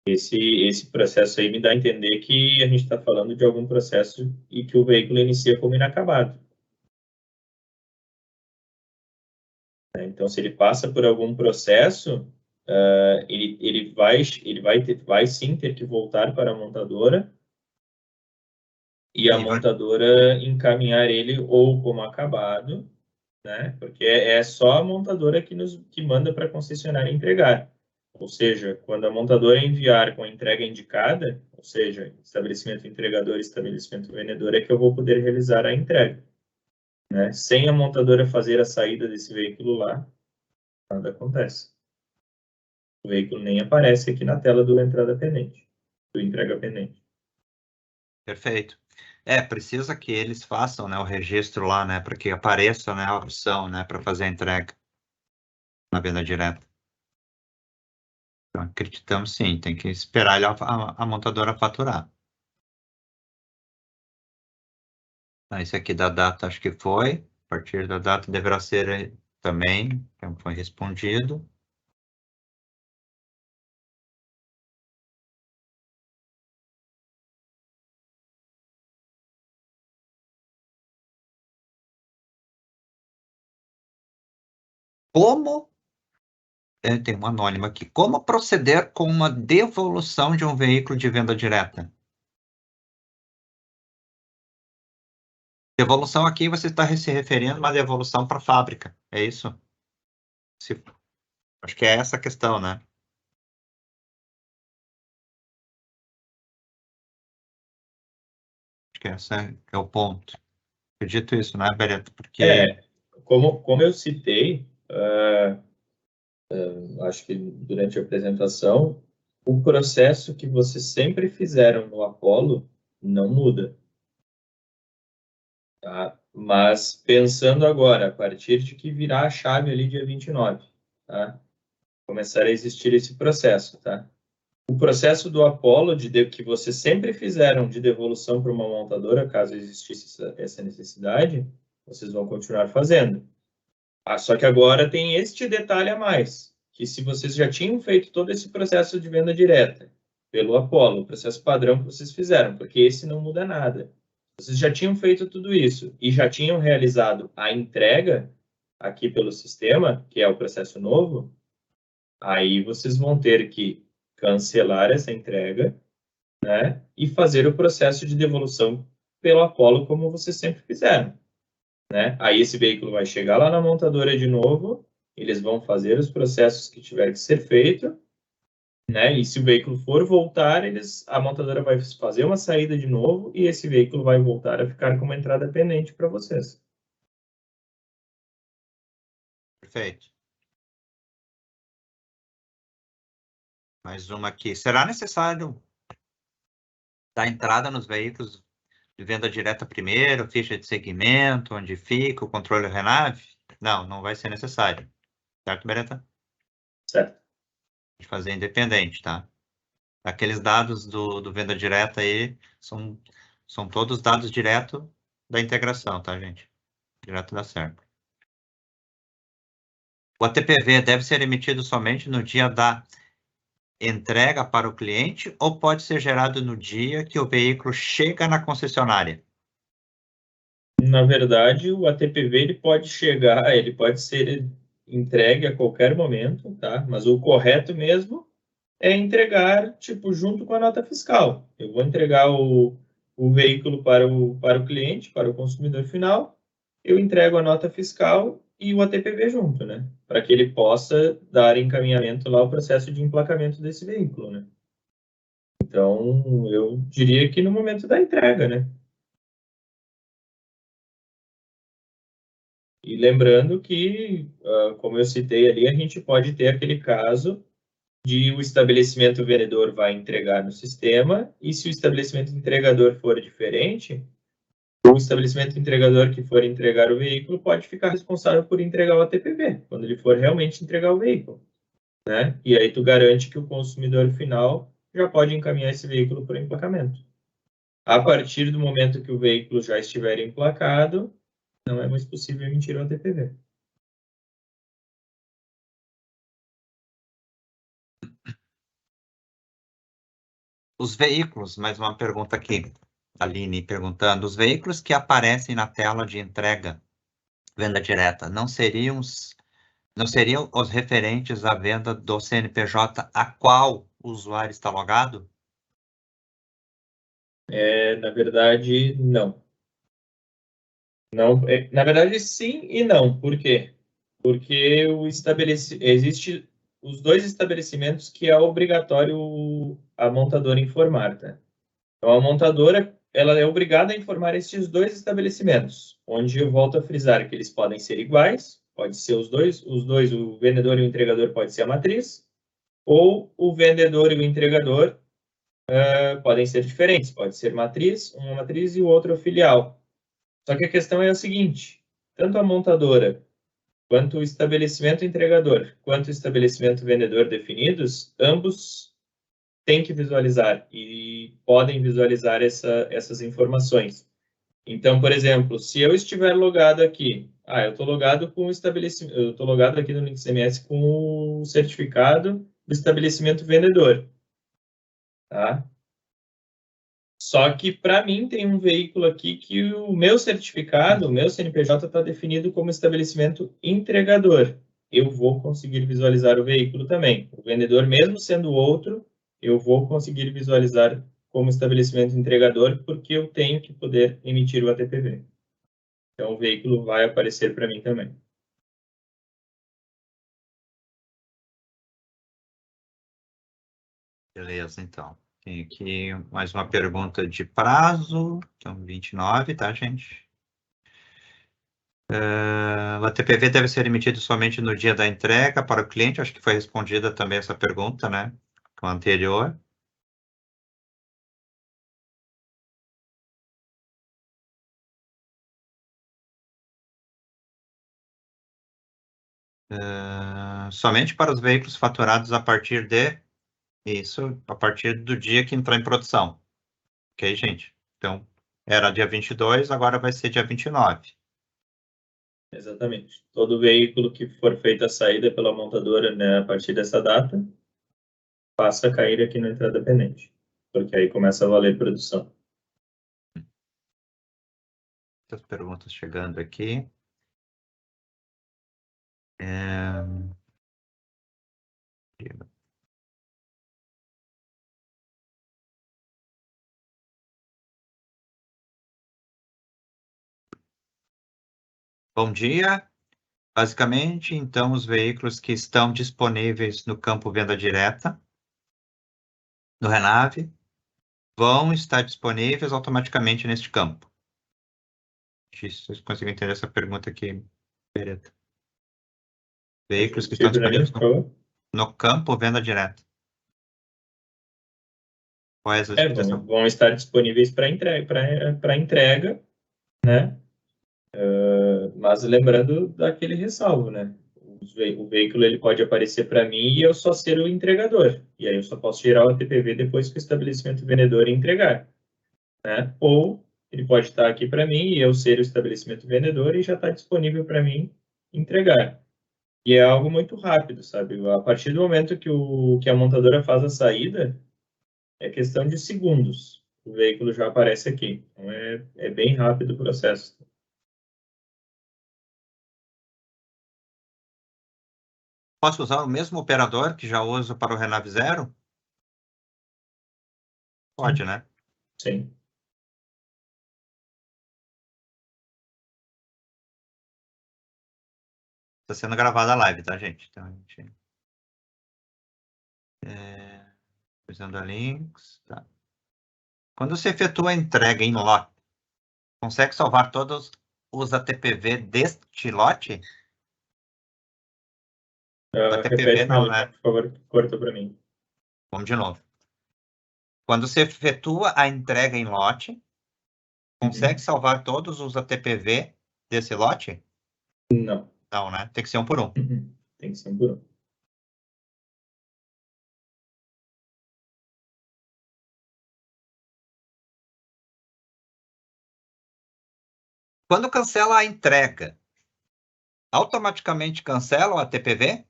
Esse processo aí me dá a entender que a gente está falando de algum processo e que o veículo inicia como inacabado. Então, se ele passa por algum processo, ele vai sim ter que voltar para a montadora e a montadora encaminhar ele ou como acabado, né? Porque é só a montadora que manda para a concessionária entregar. Ou seja, quando a montadora enviar com a entrega indicada, ou seja, estabelecimento entregador e estabelecimento vendedor, é que eu vou poder realizar a entrega, né? Sem a montadora fazer a saída desse veículo lá, nada acontece. O veículo nem aparece aqui na tela do entrada pendente, do entrega pendente. Perfeito. Precisa que eles façam, né, o registro lá, né, para que apareça, né, a opção, né, para fazer a entrega na venda direta. Então, acreditamos sim, tem que esperar a montadora faturar. Esse aqui da data, acho que foi. A partir da data deverá ser também, então foi respondido. Tem um anônimo aqui. Como proceder com uma devolução de um veículo de venda direta? Devolução aqui você está se referindo a uma devolução para a fábrica, é isso? Acho que é essa a questão, né? Acho que esse é o ponto. Acredito isso, né, Bereto? Porque... Como eu citei, acho que durante a apresentação, o processo que vocês sempre fizeram no Apollo não muda. Tá? Mas pensando agora, a partir de que virar a chave ali dia 29, tá? Começar a existir esse processo, tá? O processo do Apollo, que vocês sempre fizeram de devolução para uma montadora, caso existisse essa necessidade, vocês vão continuar fazendo. Só que agora tem este detalhe a mais, que se vocês já tinham feito todo esse processo de venda direta pelo Apollo, o processo padrão que vocês fizeram, porque esse não muda nada. Vocês já tinham feito tudo isso e já tinham realizado a entrega aqui pelo sistema, que é o processo novo, aí vocês vão ter que cancelar essa entrega, né, e fazer o processo de devolução pelo Apollo como vocês sempre fizeram. Né? Aí esse veículo vai chegar lá na montadora de novo, eles vão fazer os processos que tiver que ser feito, né? E se o veículo for voltar, a montadora vai fazer uma saída de novo e esse veículo vai voltar a ficar com uma entrada pendente para vocês. Perfeito. Mais uma aqui. Será necessário dar entrada nos veículos de venda direta primeiro, ficha de segmento, onde fica, o controle RENAV? Não, não vai ser necessário. Certo, Beretta? Certo. De fazer independente, tá? Aqueles dados do venda direta aí são todos dados direto da integração, tá, gente? Direto da Serpa. O ATPV deve ser emitido somente no dia da entrega para o cliente ou pode ser gerado no dia que o veículo chega na concessionária? Na verdade, o ATPV ele pode ser entregue a qualquer momento, tá? Mas o correto mesmo é entregar, tipo, junto com a nota fiscal. Eu vou entregar o veículo para o cliente, para o consumidor final, eu entrego a nota fiscal e o ATPV junto, né? Para que ele possa dar encaminhamento lá ao processo de emplacamento desse veículo, né? Então, eu diria que no momento da entrega, né? E lembrando que, como eu citei ali, a gente pode ter aquele caso de o estabelecimento vendedor vai entregar no sistema, e se o estabelecimento entregador for diferente, o estabelecimento entregador que for entregar o veículo pode ficar responsável por entregar o ATPV, quando ele for realmente entregar o veículo, né? E aí tu garante que o consumidor final já pode encaminhar esse veículo para o emplacamento. A partir do momento que o veículo já estiver emplacado, não é mais possível emitir o ATPV. Os veículos, mais uma pergunta aqui, Aline perguntando, os veículos que aparecem na tela de entrega, venda direta, não seriam os referentes à venda do CNPJ a qual o usuário está logado? Na verdade, não. Não, na verdade, sim e não. Por quê? Porque existe os dois estabelecimentos que é obrigatório a montadora informar, tá? Então, a montadora, ela é obrigada a informar estes dois estabelecimentos, onde eu volto a frisar que eles podem ser iguais, pode ser os dois, o vendedor e o entregador pode ser a matriz, ou o vendedor e o entregador podem ser diferentes, pode ser matriz, uma matriz e o outro filial. Só que a questão é a seguinte, tanto a montadora quanto o estabelecimento entregador, quanto o estabelecimento vendedor definidos, ambos têm que visualizar e podem visualizar essas informações. Então, por exemplo, se eu estiver logado aqui, eu estou logado com o estabelecimento, eu estou logado aqui no LinksMS com o certificado do estabelecimento vendedor, tá? Só que para mim tem um veículo aqui que o meu certificado, o meu CNPJ está definido como estabelecimento entregador. Eu vou conseguir visualizar o veículo também. O vendedor, mesmo sendo outro, eu vou conseguir visualizar como estabelecimento entregador, porque eu tenho que poder emitir o ATPV. Então, o veículo vai aparecer para mim também. Beleza, então. Tem aqui mais uma pergunta de prazo, então 29, tá, gente? O ATPV deve ser emitido somente no dia da entrega para o cliente, acho que foi respondida também essa pergunta, né? Com a anterior. Somente para os veículos faturados a partir do dia que entrar em produção. Ok, gente? Então, era dia 22, agora vai ser dia 29. Exatamente. Todo veículo que for feita a saída pela montadora, né, a partir dessa data, passa a cair aqui na entrada pendente, porque aí começa a valer produção. Muitas perguntas chegando aqui. Bom dia. Basicamente, então, os veículos que estão disponíveis no campo venda direta, no Renave, vão estar disponíveis automaticamente neste campo. Se vocês conseguem entender essa pergunta aqui, Beretta. Veículos que estão disponíveis no campo venda direta. Qual é essa explicação? Vão estar disponíveis para entrega, né? Mas lembrando daquele ressalvo, né? O veículo ele pode aparecer para mim e eu só ser o entregador. E aí eu só posso gerar o ATPV depois que o estabelecimento vendedor entregar, né? Ou ele pode estar aqui para mim e eu ser o estabelecimento vendedor e já está disponível para mim entregar. E é algo muito rápido, sabe? A partir do momento que a montadora faz a saída, é questão de segundos. O veículo já aparece aqui. Então, é bem rápido o processo. Posso usar o mesmo operador que já uso para o Renav 0? Pode, né? Sim. Está sendo gravada a live, tá, gente? Então, a gente... usando a links, tá. Quando você efetua a entrega em lote, consegue salvar todos os ATPV deste lote? ATPV Repete não, mais, né? por favor, corta para mim. Vamos de novo. Quando você efetua a entrega em lote, consegue salvar todos os ATPV desse lote? Não. Não, né? Tem que ser um por um. Tem que ser um por um. Quando cancela a entrega, automaticamente cancela o ATPV?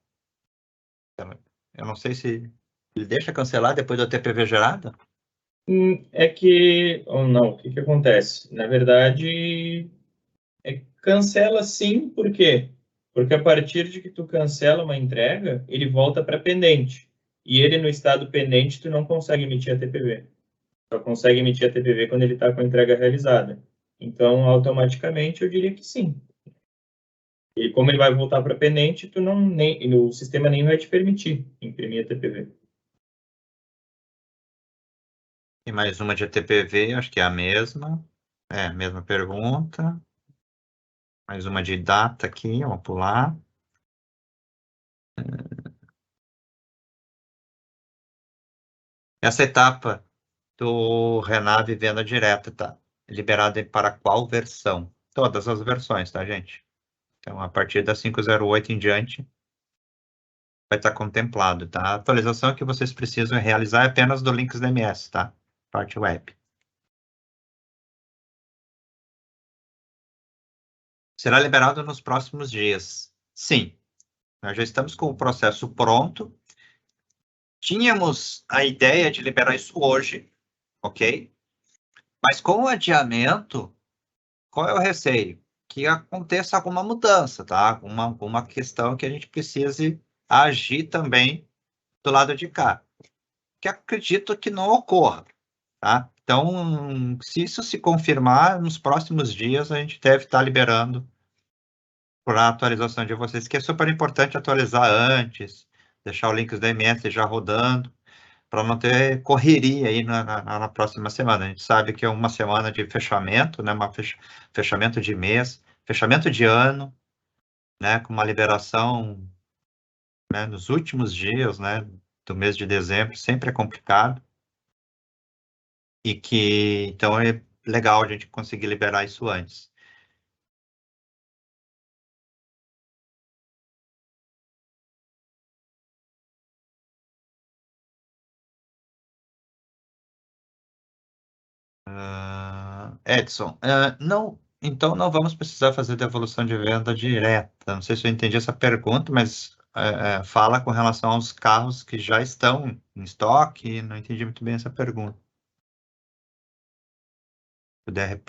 Eu não sei se ele deixa cancelar depois do ATPV gerado. É que, ou não, o que acontece? Na verdade, cancela sim, por quê? Porque a partir de que tu cancela uma entrega, ele volta para pendente. E ele no estado pendente, tu não consegue emitir a TPV. Só consegue emitir a TPV quando ele está com a entrega realizada. Então, automaticamente, eu diria que sim. E como ele vai voltar para pendente, o sistema nem vai te permitir imprimir a TPV. E mais uma de ATPV, acho que é a mesma. É, a mesma pergunta. Mais uma de data aqui, vamos pular. Essa etapa do Renav venda direta, tá? Liberada para qual versão? Todas as versões, tá, gente? Então, a partir da 508 em diante, vai estar contemplado, tá? A atualização que vocês precisam realizar é apenas do Links DMS, tá? Parte web. Será liberado nos próximos dias. Sim, nós já estamos com o processo pronto. Tínhamos a ideia de liberar isso hoje, ok? Mas com o adiamento, qual é o receio? Que aconteça alguma mudança, tá? Alguma questão que a gente precise agir também do lado de cá. Que acredito que não ocorra, tá? Então, se isso se confirmar, nos próximos dias a gente deve estar liberando para a atualização de vocês, que é super importante atualizar antes, deixar o link do DMS já rodando, para não ter correria aí na próxima semana. A gente sabe que é uma semana de fechamento, né? Fechamento de mês, fechamento de ano, né? Com uma liberação, né? Nos últimos dias, né? Do mês de dezembro, sempre é complicado. E que, então, é legal a gente conseguir liberar isso antes. Edson, não, então não vamos precisar fazer devolução de venda direta. Não sei se eu entendi essa pergunta, mas fala com relação aos carros que já estão em estoque. Não entendi muito bem essa pergunta. Se puder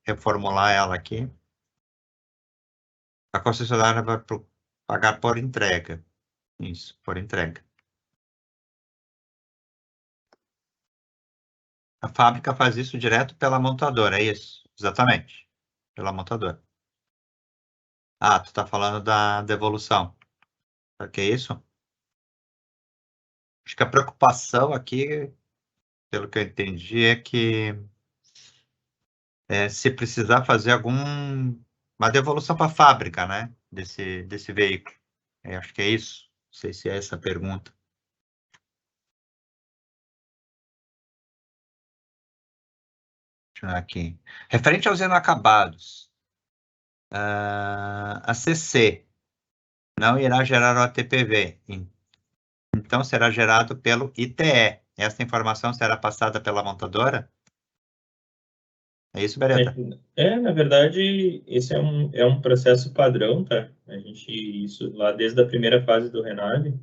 reformular ela aqui. A concessionária vai pagar por entrega. Isso, por entrega. A fábrica faz isso direto pela montadora, é isso? Exatamente, pela montadora. Ah, tu tá falando da devolução. O que é isso? Acho que a preocupação aqui, pelo que eu entendi, é que se precisar fazer uma devolução para a fábrica, né? Desse veículo. Acho que é isso. Não sei se é essa a pergunta. Deixa eu ver aqui. Referente aos inacabados, a CC não irá gerar o ATPV. Então, será gerado pelo ITE. Essa informação será passada pela montadora? É isso, Beretta? Na verdade, esse é um processo padrão, tá? A gente, isso lá desde a primeira fase do Renave,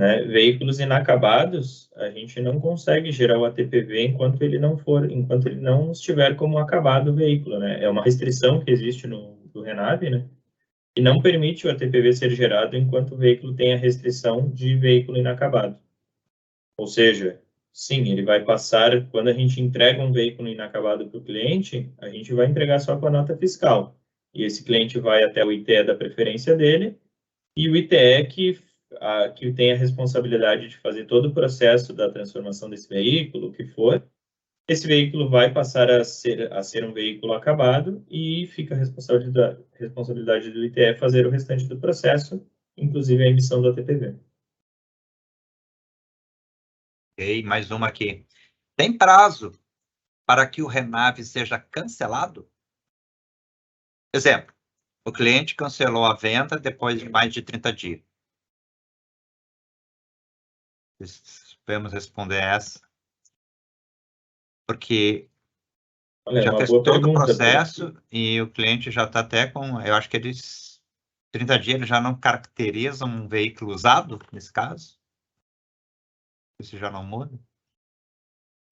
né? Veículos inacabados, a gente não consegue gerar o ATPV enquanto ele não estiver como acabado o veículo, né? É uma restrição que existe no Renave, né? que não permite o ATPV ser gerado enquanto o veículo tem a restrição de veículo inacabado. Ou seja, sim, ele vai passar, quando a gente entrega um veículo inacabado para o cliente, a gente vai entregar só com a nota fiscal. E esse cliente vai até o ITE da preferência dele, e o ITE que tem a responsabilidade de fazer todo o processo da transformação desse veículo, o que for, esse veículo vai passar a ser um veículo acabado e fica a responsabilidade do ITE fazer o restante do processo, inclusive a emissão do ATPV. Ok, mais uma aqui. Tem prazo para que o RENAVE seja cancelado? Exemplo, o cliente cancelou a venda depois de mais de 30 dias. Vamos responder essa. Porque Olha, já uma fez boa todo o pergunta, processo e o cliente já está até com, eu acho que eles, 30 dias eles já não caracterizam um veículo usado, nesse caso? Isso já não muda?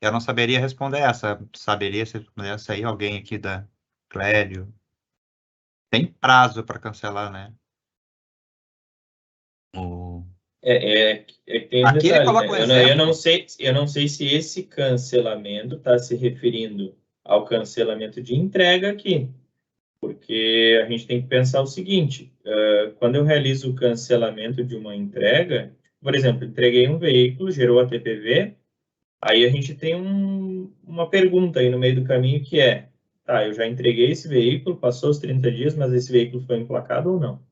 Eu não saberia responder essa. Saberia se pudesse aí alguém aqui da Clélio. Tem prazo para cancelar, né? Tem um Aqui ele detalhe, coloca um né? exemplo. Eu não sei se esse cancelamento está se referindo ao cancelamento de entrega aqui, porque a gente tem que pensar o seguinte: quando eu realizo o cancelamento de uma entrega, por exemplo, entreguei um veículo, gerou a TPV, aí a gente tem uma pergunta aí no meio do caminho que é: tá, eu já entreguei esse veículo, passou os 30 dias, mas esse veículo foi emplacado ou não?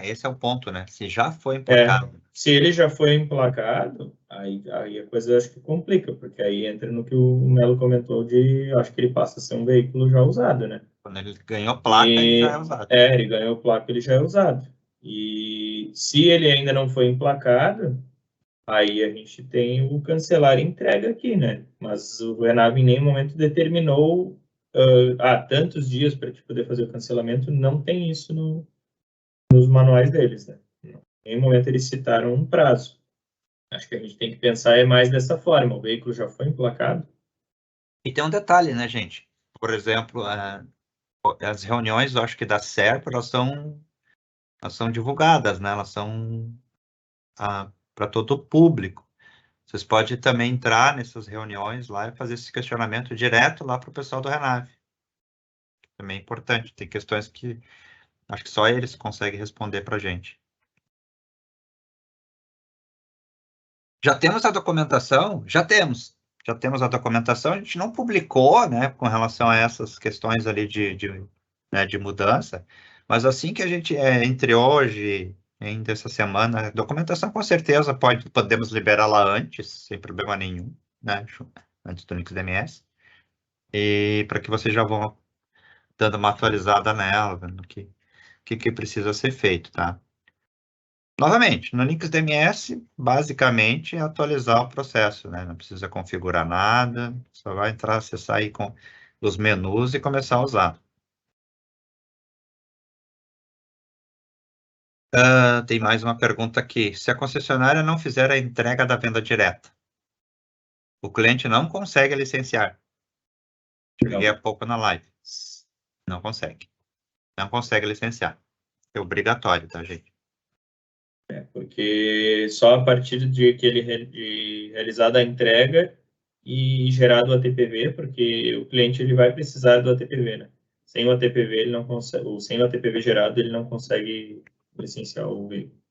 Esse é o ponto, né? Se já foi emplacado. Se ele já foi emplacado, aí a coisa acho que complica, porque aí entra no que o Melo comentou de, acho que ele passa a ser um veículo já usado, né? Quando ele ganhou placa, ele já é usado. Ele ganhou placa, ele já é usado. E se ele ainda não foi emplacado, aí a gente tem o cancelar entrega aqui, né? Mas o Renave em nenhum momento determinou tantos dias para te poder fazer o cancelamento, não tem isso nos manuais deles, né? Em nenhum momento eles citaram um prazo. Acho que a gente tem que pensar mais dessa forma. O veículo já foi emplacado? E tem um detalhe, né, gente? Por exemplo, as reuniões, eu acho que da SERP, elas são divulgadas, né? Elas são para todo o público. Vocês podem também entrar nessas reuniões lá e fazer esse questionamento direto lá para o pessoal do Renave. Também é importante. Tem questões que acho que só eles conseguem responder para a gente. Já temos a documentação? Já temos. Já temos a documentação. A gente não publicou, né, com relação a essas questões ali de mudança. Mas assim que a gente, entre hoje ainda essa semana, a documentação com certeza podemos liberá-la antes, sem problema nenhum, né, antes do Nix DMS. E para que vocês já vão dando uma atualizada nela, vendo o que precisa ser feito, tá? Novamente, no Linux DMS, basicamente, é atualizar o processo, né? Não precisa configurar nada, só vai entrar, acessar aí com os menus e começar a usar. Tem mais uma pergunta aqui. Se a concessionária não fizer a entrega da venda direta, o cliente não consegue licenciar. Cheguei há pouco na live. Não consegue. Não consegue licenciar. É obrigatório, tá, gente? Porque só a partir de que ele realizada a entrega e gerado o ATPV, porque o cliente ele vai precisar do ATPV, né? Sem o ATPV ele não consegue, ou sem o ATPV gerado ele não consegue licenciar o veículo.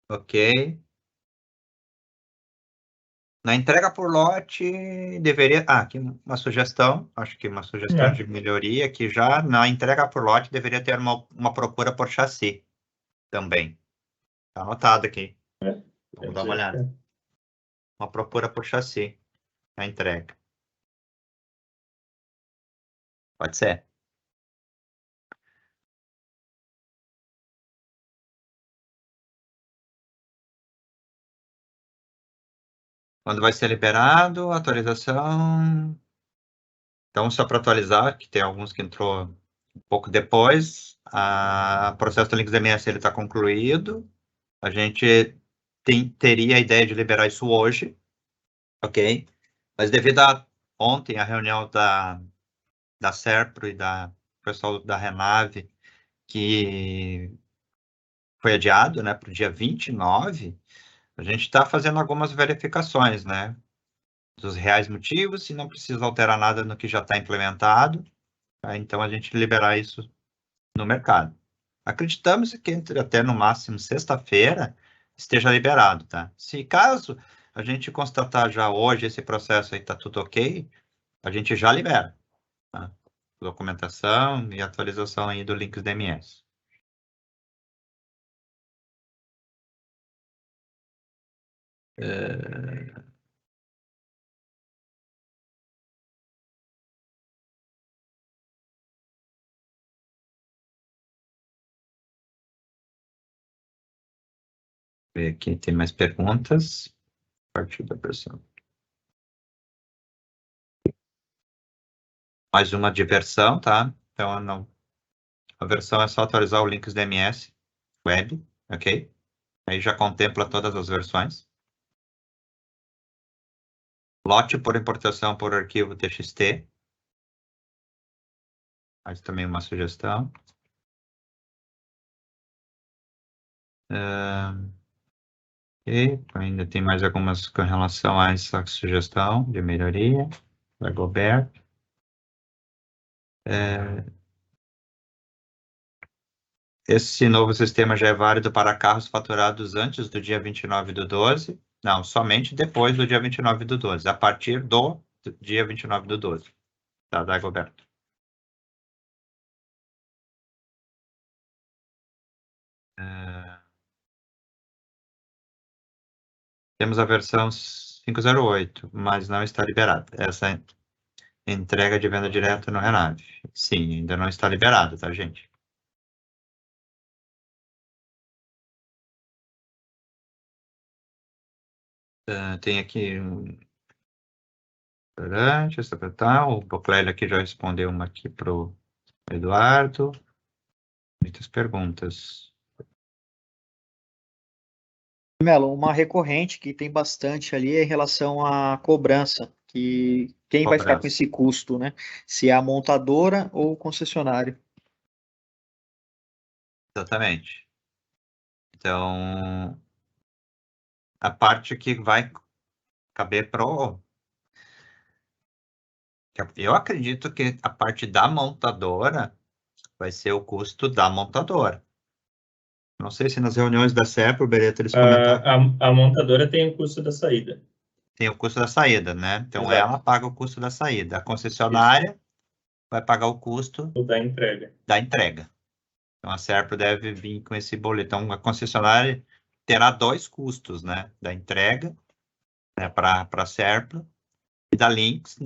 Ok. Na entrega por lote, deveria... aqui uma sugestão, acho que uma sugestão de melhoria, que já na entrega por lote deveria ter uma procura por chassi também. Está anotado aqui. Vamos dar uma olhada. Uma procura por chassi na entrega. Pode ser. Quando vai ser liberado, atualização... Então, só para atualizar, que tem alguns que entrou um pouco depois, o processo do LinksDMS está concluído. A gente teria a ideia de liberar isso hoje, ok? Mas devido a ontem a reunião da SERPRO e da pessoal da Renave que foi adiado, né, para o dia 29, a gente está fazendo algumas verificações, né, dos reais motivos, se não precisa alterar nada no que já está implementado, tá? Então a gente liberar isso no mercado. Acreditamos que entre até no máximo sexta-feira esteja liberado, tá? Se caso a gente constatar já hoje esse processo aí está tudo ok, a gente já libera, tá? Documentação e atualização aí do Links DMS. Ver aqui, tem mais perguntas. A partir da versão. Mais uma de versão, tá? Então, não. A versão é só atualizar o Links DMS Web, ok? Aí já contempla todas as versões. Lote por importação por arquivo TXT. Mais também uma sugestão. Ok, ainda tem mais algumas com relação a essa sugestão de melhoria. Dagoberto. Esse novo sistema já é válido para carros faturados antes do dia 29/12? Não, somente depois do dia 29/12, a partir do dia 29/12. Tá, Dagoberto. Temos a versão 508, mas não está liberada. Essa entrega de venda direta no Renave. Sim, ainda não está liberada, tá, gente? Tem aqui o Boclélio aqui já respondeu uma aqui para o Eduardo. Muitas perguntas. Melo, uma recorrente que tem bastante ali é em relação à cobrança, que quem vai ficar com esse custo, né? Se é a montadora ou o concessionário. Exatamente. Então, a parte que vai caber pro... Eu acredito que a parte da montadora vai ser o custo da montadora. Não sei se nas reuniões da CEPRO, Beretta, eles comentaram. A montadora tem o custo da saída. Tem o custo da saída, né? Então, Exato. ela paga o custo da saída. A concessionária vai pagar o custo da entrega. Então, a CEPRO deve vir com esse boleto. Então, a concessionária terá dois custos, né? Da entrega, né, para a CEPRO e da Links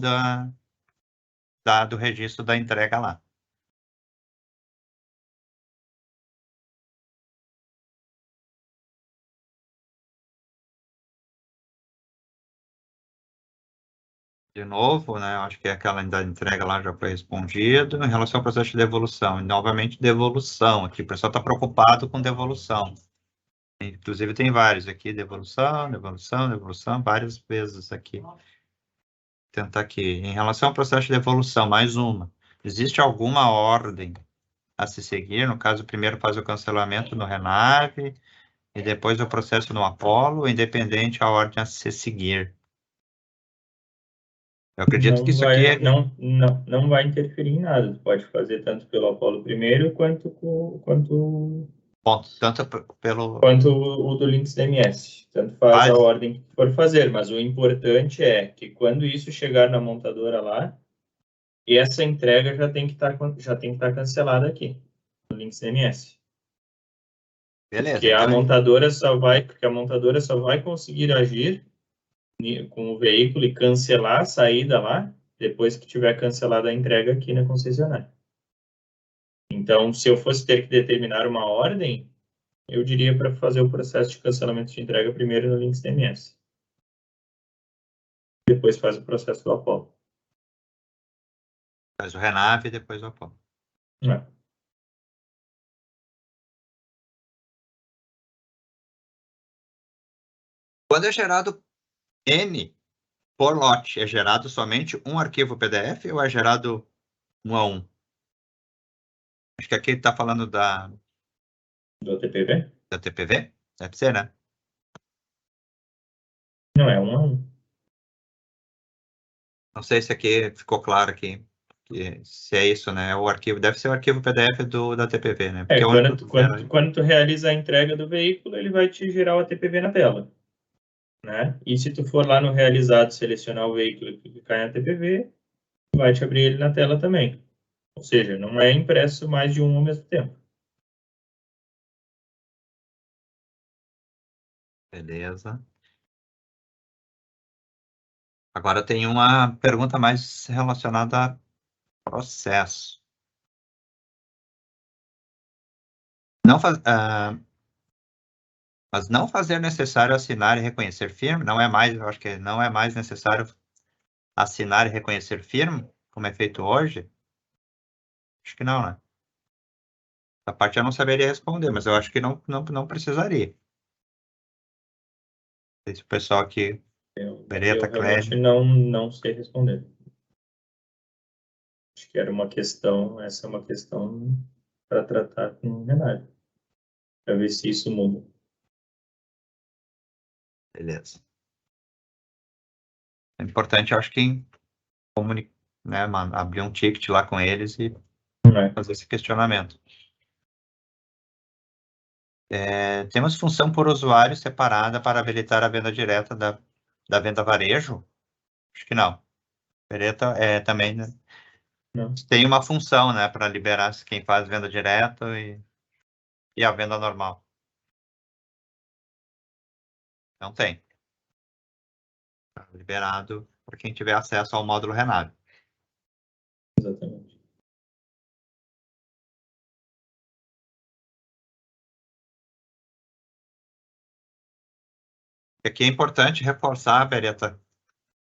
do registro da entrega lá. De novo, né? Acho que aquela da entrega lá já foi respondido. Em relação ao processo de devolução, e novamente devolução aqui. O pessoal está preocupado com devolução. Inclusive tem vários aqui, devolução, várias vezes aqui. Tentar aqui. Em relação ao processo de devolução, mais uma. Existe alguma ordem a se seguir? No caso, primeiro faz o cancelamento no Renave e depois o processo no Apollo, independente a ordem a se seguir. Eu acredito que isso aqui é... Não vai interferir em nada. Tu pode fazer tanto pelo Apollo primeiro quanto o do Links DMS. Tanto faz a ordem que for fazer, mas o importante é que quando isso chegar na montadora lá, essa entrega já tem que estar cancelada aqui no Links DMS. Beleza. Porque a montadora só vai conseguir agir com o veículo e cancelar a saída lá depois que tiver cancelada a entrega aqui na concessionária. Então, se eu fosse ter que determinar uma ordem, eu diria para fazer o processo de cancelamento de entrega primeiro no Links DMS. Depois faz o processo do Apollo. Faz o Renave e depois o Apollo. Quando é gerado N por lote, é gerado somente um arquivo PDF ou é gerado 1 a 1? Acho que aqui está falando Do ATPV? Da TPV? Deve ser, né? Não, é 1 a 1. Não sei se aqui ficou claro aqui, se é isso, né? O arquivo deve ser o arquivo PDF da TPV, né? Porque Quando tu realiza a entrega do veículo, ele vai te gerar o ATPV na tela, né? E se tu for lá no realizado, selecionar o veículo e clicar em ATPV, vai te abrir ele na tela também. Ou seja, não é impresso mais de um ao mesmo tempo. Beleza. Agora tem uma pergunta mais relacionada a processo. Mas não fazer necessário assinar e reconhecer firma, não é mais, eu acho que não é mais necessário assinar e reconhecer firma, como é feito hoje? Acho que não, né? Essa parte eu não saberia responder, mas eu acho que não precisaria. Esse pessoal aqui, Beretta, realmente Clédio. não sei responder. Acho que essa é uma questão para tratar com o Renato, para ver se isso muda. Beleza. É importante, eu acho que né, abrir um ticket lá com eles e fazer esse questionamento. Temos função por usuário separada para habilitar a venda direta da venda varejo? Acho que não. Beretta também, né? Não. Tem uma função, né, para liberar quem faz venda direta e a venda normal. Não tem. Tá liberado para quem tiver acesso ao módulo Renave. Exatamente. Aqui é importante reforçar, Beretta,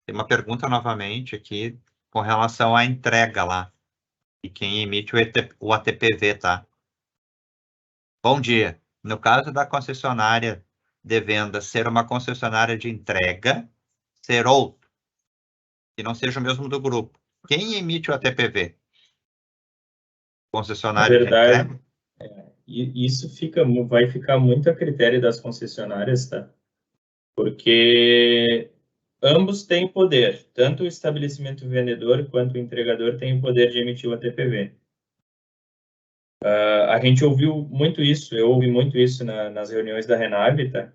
tem uma pergunta novamente aqui com relação à entrega lá e quem emite o ATPV, tá? Bom dia. No caso da concessionária de venda ser uma concessionária de entrega, ser outro, que não seja o mesmo do grupo. Quem emite o ATPV? Concessionária de entrega? Isso vai ficar muito a critério das concessionárias, tá? Porque ambos têm poder, tanto o estabelecimento vendedor quanto o entregador tem o poder de emitir o ATPV. A gente ouviu muito isso, eu ouvi muito isso nas reuniões da Renave, tá?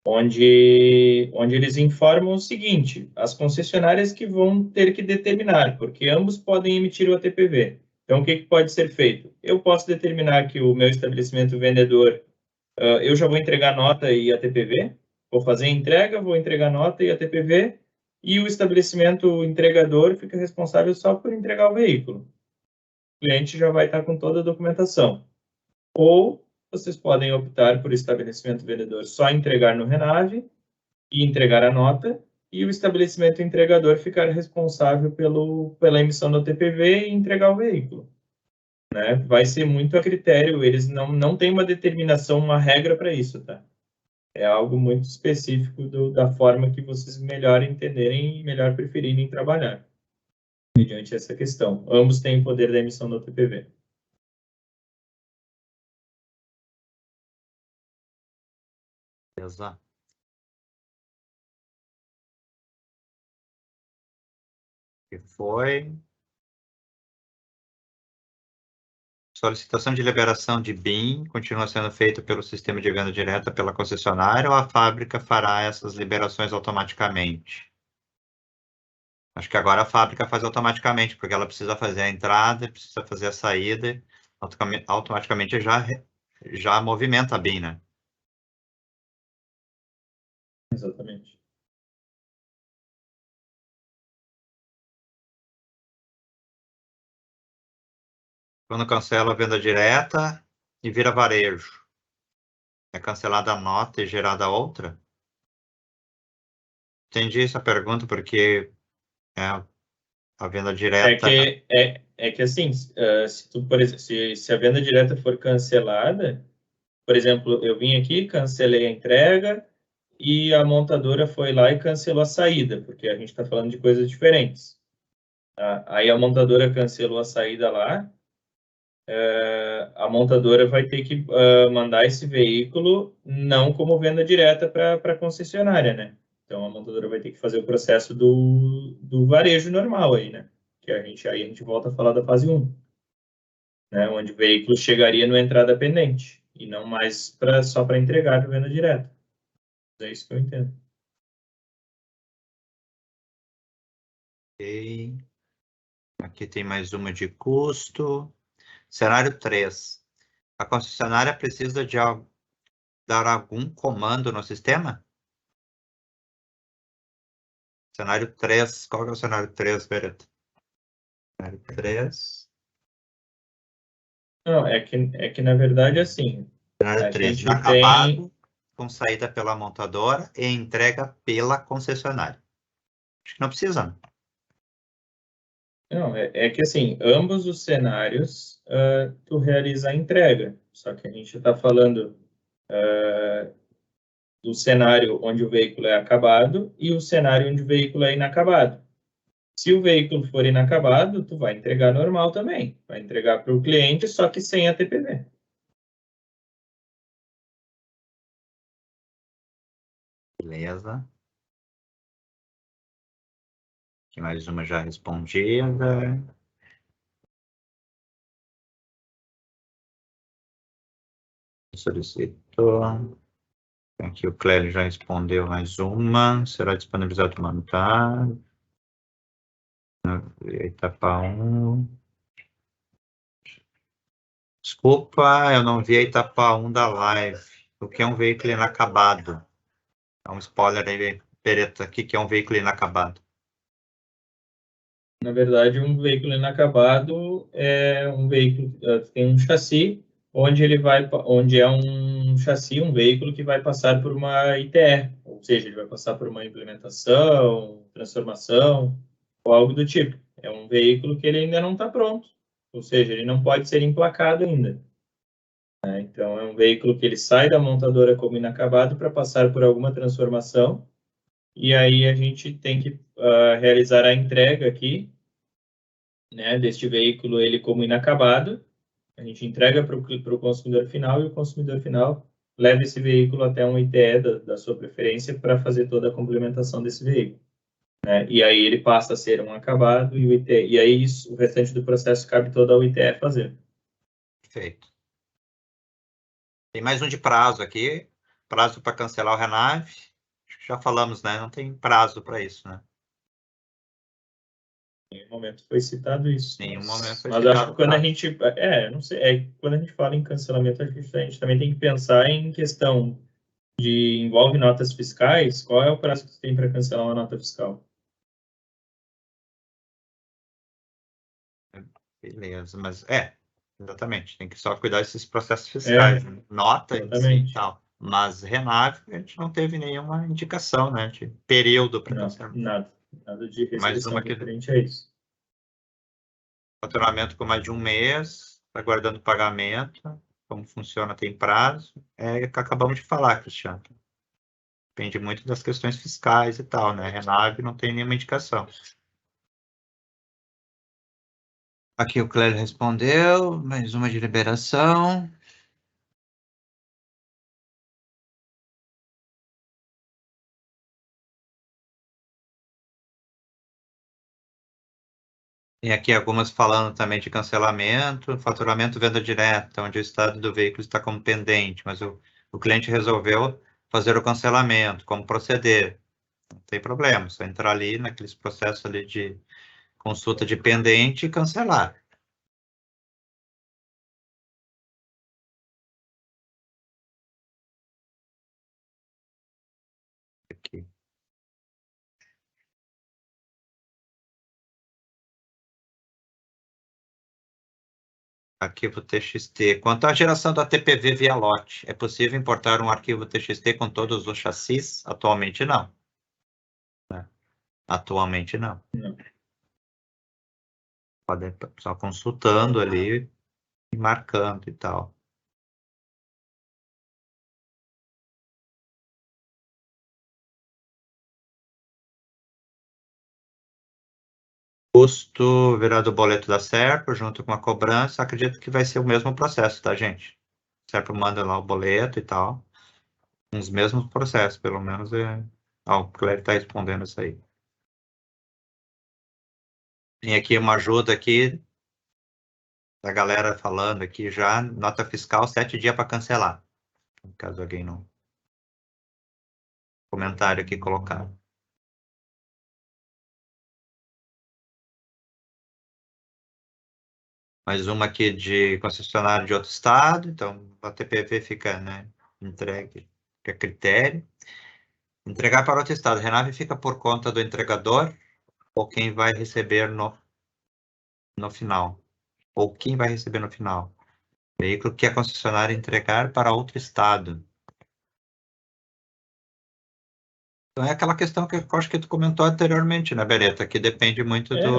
Onde eles informam o seguinte: as concessionárias que vão ter que determinar, porque ambos podem emitir o ATPV. Então, o que pode ser feito? Eu posso determinar que o meu estabelecimento vendedor, eu já vou entregar nota e ATPV, vou fazer a entrega, vou entregar nota e ATPV, e o estabelecimento entregador fica responsável só por entregar o veículo. O cliente já vai estar com toda a documentação. Ou vocês podem optar por estabelecimento vendedor só entregar no Renave e entregar a nota, e o estabelecimento entregador ficar responsável pela emissão do TPV e entregar o veículo. Né? Vai ser muito a critério, eles não têm uma determinação, uma regra para isso, tá? É algo muito específico da forma que vocês melhor entenderem e melhor preferirem trabalhar, mediante essa questão. Ambos têm o poder da emissão do TPV. Exato. Que foi solicitação de liberação de BIM continua sendo feita pelo sistema de venda direta pela concessionária ou a fábrica fará essas liberações automaticamente? Acho que agora a fábrica faz automaticamente, porque ela precisa fazer a entrada, precisa fazer a saída, automaticamente já movimenta a BIM, né? Exatamente. Quando cancela a venda direta e vira varejo, é cancelada a nota e gerada outra? Entendi essa pergunta porque a venda direta... É que assim, se a venda direta for cancelada, por exemplo, eu vim aqui, cancelei a entrega e a montadora foi lá e cancelou a saída, porque a gente está falando de coisas diferentes. Tá? Aí a montadora cancelou a saída lá, a montadora vai ter que mandar esse veículo não como venda direta para a concessionária, né? Então, a montadora vai ter que fazer o processo do varejo normal aí, né? Que aí a gente volta a falar da fase 1, né? Onde o veículo chegaria no entrada pendente e não mais só para entregar para venda direta. É isso que eu entendo. Ok. Aqui tem mais uma de custo. Cenário 3. A concessionária precisa de dar algum comando no sistema? Cenário 3. Qual que é o cenário 3, Beretta? Cenário 3. Não, é que na verdade, assim, Cenário a 3. gente Inacabado, tem... com saída pela montadora e entrega pela concessionária. Acho que não precisa, né? Não, é que assim, ambos os cenários tu realiza a entrega, só que a gente está falando do cenário onde o veículo é acabado e o cenário onde o veículo é inacabado. Se o veículo for inacabado, tu vai entregar normal também, vai entregar para o cliente, só que sem a TPV. Beleza. Aqui mais uma já respondida. Solicitou. Aqui o Clélio já respondeu mais uma. Será disponibilizado humanitário. Etapa 1. Desculpa, eu não vi a etapa 1 da live. O que é um veículo inacabado? É um spoiler aí, Pereta, aqui que é um veículo inacabado. Na verdade, um veículo inacabado é um veículo que tem um chassi onde é um chassi, um veículo que vai passar por uma ITR, ou seja, ele vai passar por uma implementação, transformação ou algo do tipo. É um veículo que ele ainda não está pronto, ou seja, ele não pode ser emplacado ainda, né? Então, é um veículo que ele sai da montadora como inacabado para passar por alguma transformação, e aí a gente tem que realizar a entrega aqui, né, deste veículo ele como inacabado, a gente entrega para o consumidor final e o consumidor final leva esse veículo até um ITE da sua preferência para fazer toda a complementação desse veículo, né? E aí ele passa a ser um acabado e o ITE, e aí o restante do processo cabe todo ao ITE fazer. Perfeito. Tem mais um de prazo aqui. Prazo para cancelar o Renave. Acho que já falamos, né? Não tem prazo para isso, né? Em nenhum momento foi citado isso. Nenhum momento foi mas acho citado que quando a prazo. gente... não sei, quando a gente fala em cancelamento, acho que a gente também tem que pensar em questão envolve notas fiscais, qual é o prazo que você tem para cancelar uma nota fiscal? Beleza, mas exatamente. Tem que só cuidar desses processos fiscais, né? Nota em si e Exatamente. tal. Mas Renave, a gente não teve nenhuma indicação, né? De período para Não, cancelar. nada de Mais restrição uma aqui. referente a isso. Faturamento com mais de um mês, aguardando pagamento. Como funciona, tem prazo. É o que acabamos de falar, Cristiano. Depende muito das questões fiscais e tal, né? Renave não tem nenhuma indicação. Aqui o Clélio respondeu, mais uma de liberação. E aqui algumas falando também de cancelamento, faturamento venda direta, onde o estado do veículo está como pendente, mas o cliente resolveu fazer o cancelamento, como proceder. Não tem problema, só entrar ali naqueles processos ali de consulta de pendente e cancelar. Aqui. Arquivo TXT. Quanto à geração da TPV via lote, é possível importar um arquivo TXT com todos os chassis? Atualmente não. Atualmente não. Não. Pode só consultando ali e marcando e tal. custo virá do boleto da Serpa, junto com a cobrança, acredito que vai ser o mesmo processo, tá, gente? A Serpa manda lá o boleto e tal. Os mesmos processos, pelo menos o Clério está respondendo isso aí. Tem aqui uma ajuda aqui da galera falando aqui já, nota fiscal 7 dias para cancelar. Caso alguém não... Comentário aqui colocado. Mais uma aqui de concessionário de outro estado, então a TPV fica, né, entregue, fica a critério. Entregar para outro estado, Renave fica por conta do entregador ou quem vai receber no final? Ou quem vai receber no final? Veículo que a concessionária entregar para outro estado. Então é aquela questão que eu acho que tu comentou anteriormente, né, Beretta? Que depende muito do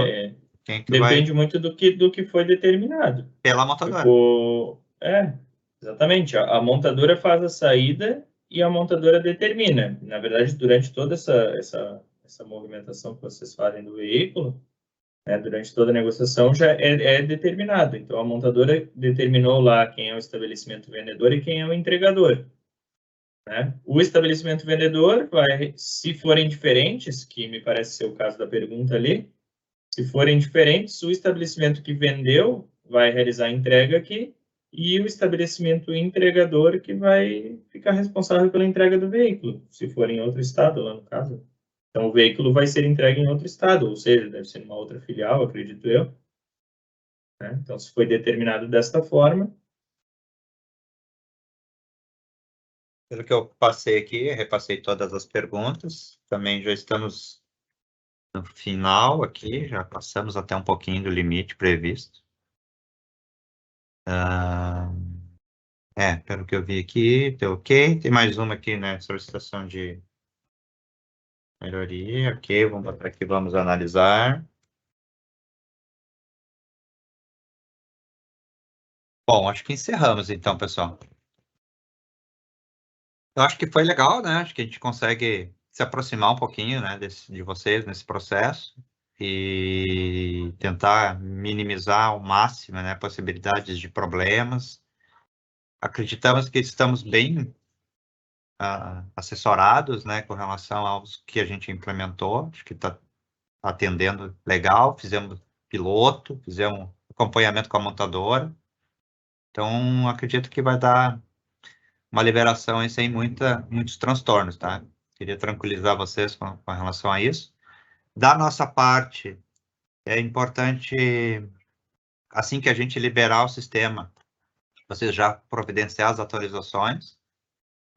quem que vai... Depende muito do que foi determinado. Pela montadora. Tipo, exatamente. A montadora faz a saída e a montadora determina. Na verdade, durante toda essa movimentação que vocês fazem do veículo, né, durante toda a negociação já é determinado. Então, a montadora determinou lá quem é o estabelecimento vendedor e quem é o entregador. Né? O estabelecimento vendedor vai, se forem diferentes, que me parece ser o caso da pergunta ali, se forem diferentes, o estabelecimento que vendeu vai realizar a entrega aqui e o estabelecimento entregador que vai ficar responsável pela entrega do veículo, se for em outro estado, lá no caso. Então, o veículo vai ser entregue em outro estado, ou seja, deve ser numa outra filial, acredito eu. Né? Então, se foi determinado desta forma... Pelo que eu passei aqui, repassei todas as perguntas. Também já estamos no final aqui, já passamos até um pouquinho do limite previsto. Pelo que eu vi aqui, tá ok. Tem mais uma aqui, né? Solicitação de melhoria. Ok, vamos botar aqui, vamos analisar. Bom, acho que encerramos então, pessoal. Eu acho que foi legal, né? Acho que a gente consegue se aproximar um pouquinho, né, de vocês nesse processo e tentar minimizar ao máximo, né, possibilidades de problemas. Acreditamos que estamos bem assessorados, né, com relação aos que a gente implementou. Acho que está atendendo legal. Fizemos piloto, fizemos acompanhamento com a montadora. Então, acredito que vai dar uma liberação aí sem muitos transtornos, tá? Queria tranquilizar vocês com relação a isso. Da nossa parte, é importante, assim que a gente liberar o sistema, vocês já providenciar as atualizações.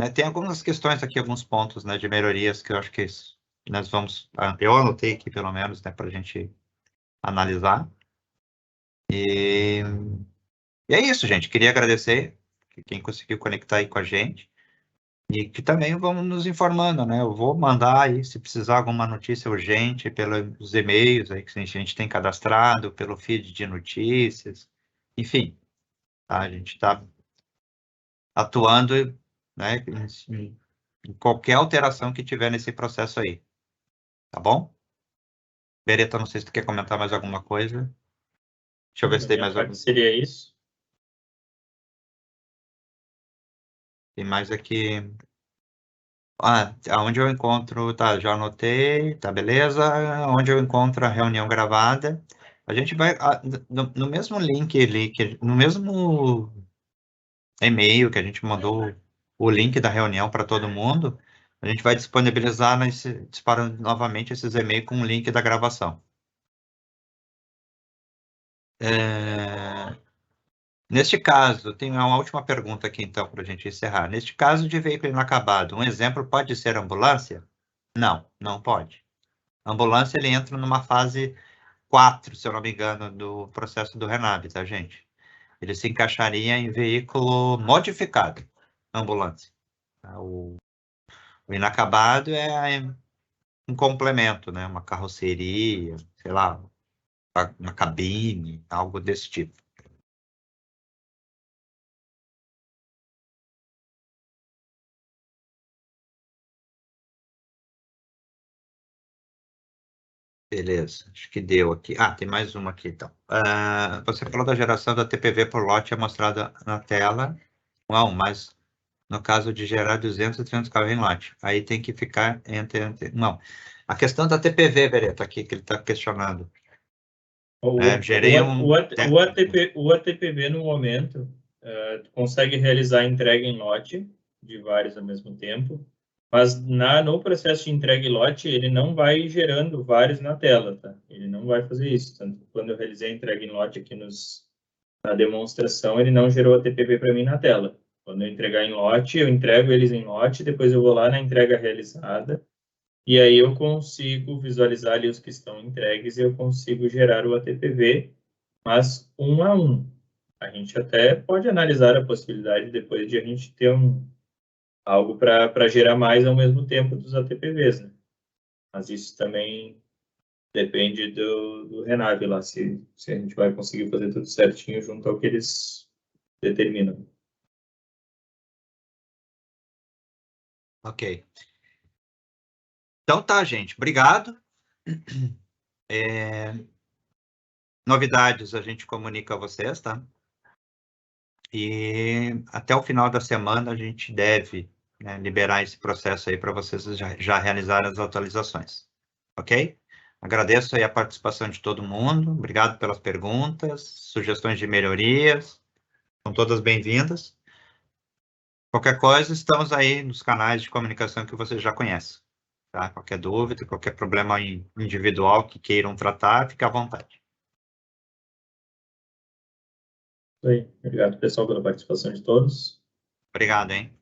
Né? Tem algumas questões aqui, alguns pontos, né, de melhorias que eu acho que nós vamos... Eu anotei aqui, pelo menos, né, para a gente analisar. E é isso, gente. Queria agradecer quem conseguiu conectar aí com a gente. E que também vamos nos informando, né? Eu vou mandar aí, se precisar alguma notícia urgente, pelos e-mails aí que a gente tem cadastrado, pelo feed de notícias, enfim, tá? A gente está atuando, né, em qualquer alteração que tiver nesse processo aí, tá bom? Beretta, não sei se tu quer comentar mais alguma coisa. Deixa eu ver se tem mais algum. Seria isso. Tem mais aqui. Onde eu encontro, tá, já anotei, tá, beleza. Onde eu encontro a reunião gravada. A gente vai, no mesmo link ali, no mesmo e-mail que a gente mandou o link da reunião para todo mundo, a gente vai disponibilizar, disparando novamente esses e-mails com o link da gravação. Neste caso, tem uma última pergunta aqui, então, para a gente encerrar. Neste caso de veículo inacabado, um exemplo pode ser ambulância? Não, não pode. A ambulância, ele entra numa fase 4, se eu não me engano, do processo do Renave, tá, gente? Ele se encaixaria em veículo modificado, ambulância. O inacabado é um complemento, né? Uma carroceria, sei lá, uma cabine, algo desse tipo. Beleza, acho que deu aqui. Ah, tem mais uma aqui, então. Você falou da geração da TPV por lote é mostrada na tela. Não, mas no caso de gerar 200 e 300 kW em lote. Aí tem que ficar entre... Não. A questão da TPV, Beretta, aqui, que ele está questionando. Gerei o ATPV, no momento, tu consegue realizar a entrega em lote de vários ao mesmo tempo, mas no processo de entrega em lote, ele não vai gerando vários na tela, tá? Ele não vai fazer isso. Tanto quando eu realizei a entrega em lote aqui na demonstração, ele não gerou ATPV para mim na tela. Quando eu entregar em lote, eu entrego eles em lote, depois eu vou lá na entrega realizada, e aí eu consigo visualizar ali os que estão entregues e eu consigo gerar o ATPV, mas um a um. A gente até pode analisar a possibilidade depois de a gente ter algo para gerar mais ao mesmo tempo dos ATPVs, né? Mas isso também depende do Renave lá, se a gente vai conseguir fazer tudo certinho junto ao que eles determinam. Ok. Então tá, gente. Obrigado. Novidades a gente comunica a vocês, tá? E até o final da semana a gente deve, né, liberar esse processo aí para vocês já realizarem as atualizações. Ok? Agradeço aí a participação de todo mundo. Obrigado pelas perguntas, sugestões de melhorias. São todas bem-vindas. Qualquer coisa, estamos aí nos canais de comunicação que vocês já conhecem. Tá? Qualquer dúvida, qualquer problema individual que queiram tratar, fique à vontade. Obrigado, pessoal, pela participação de todos. Obrigado, hein?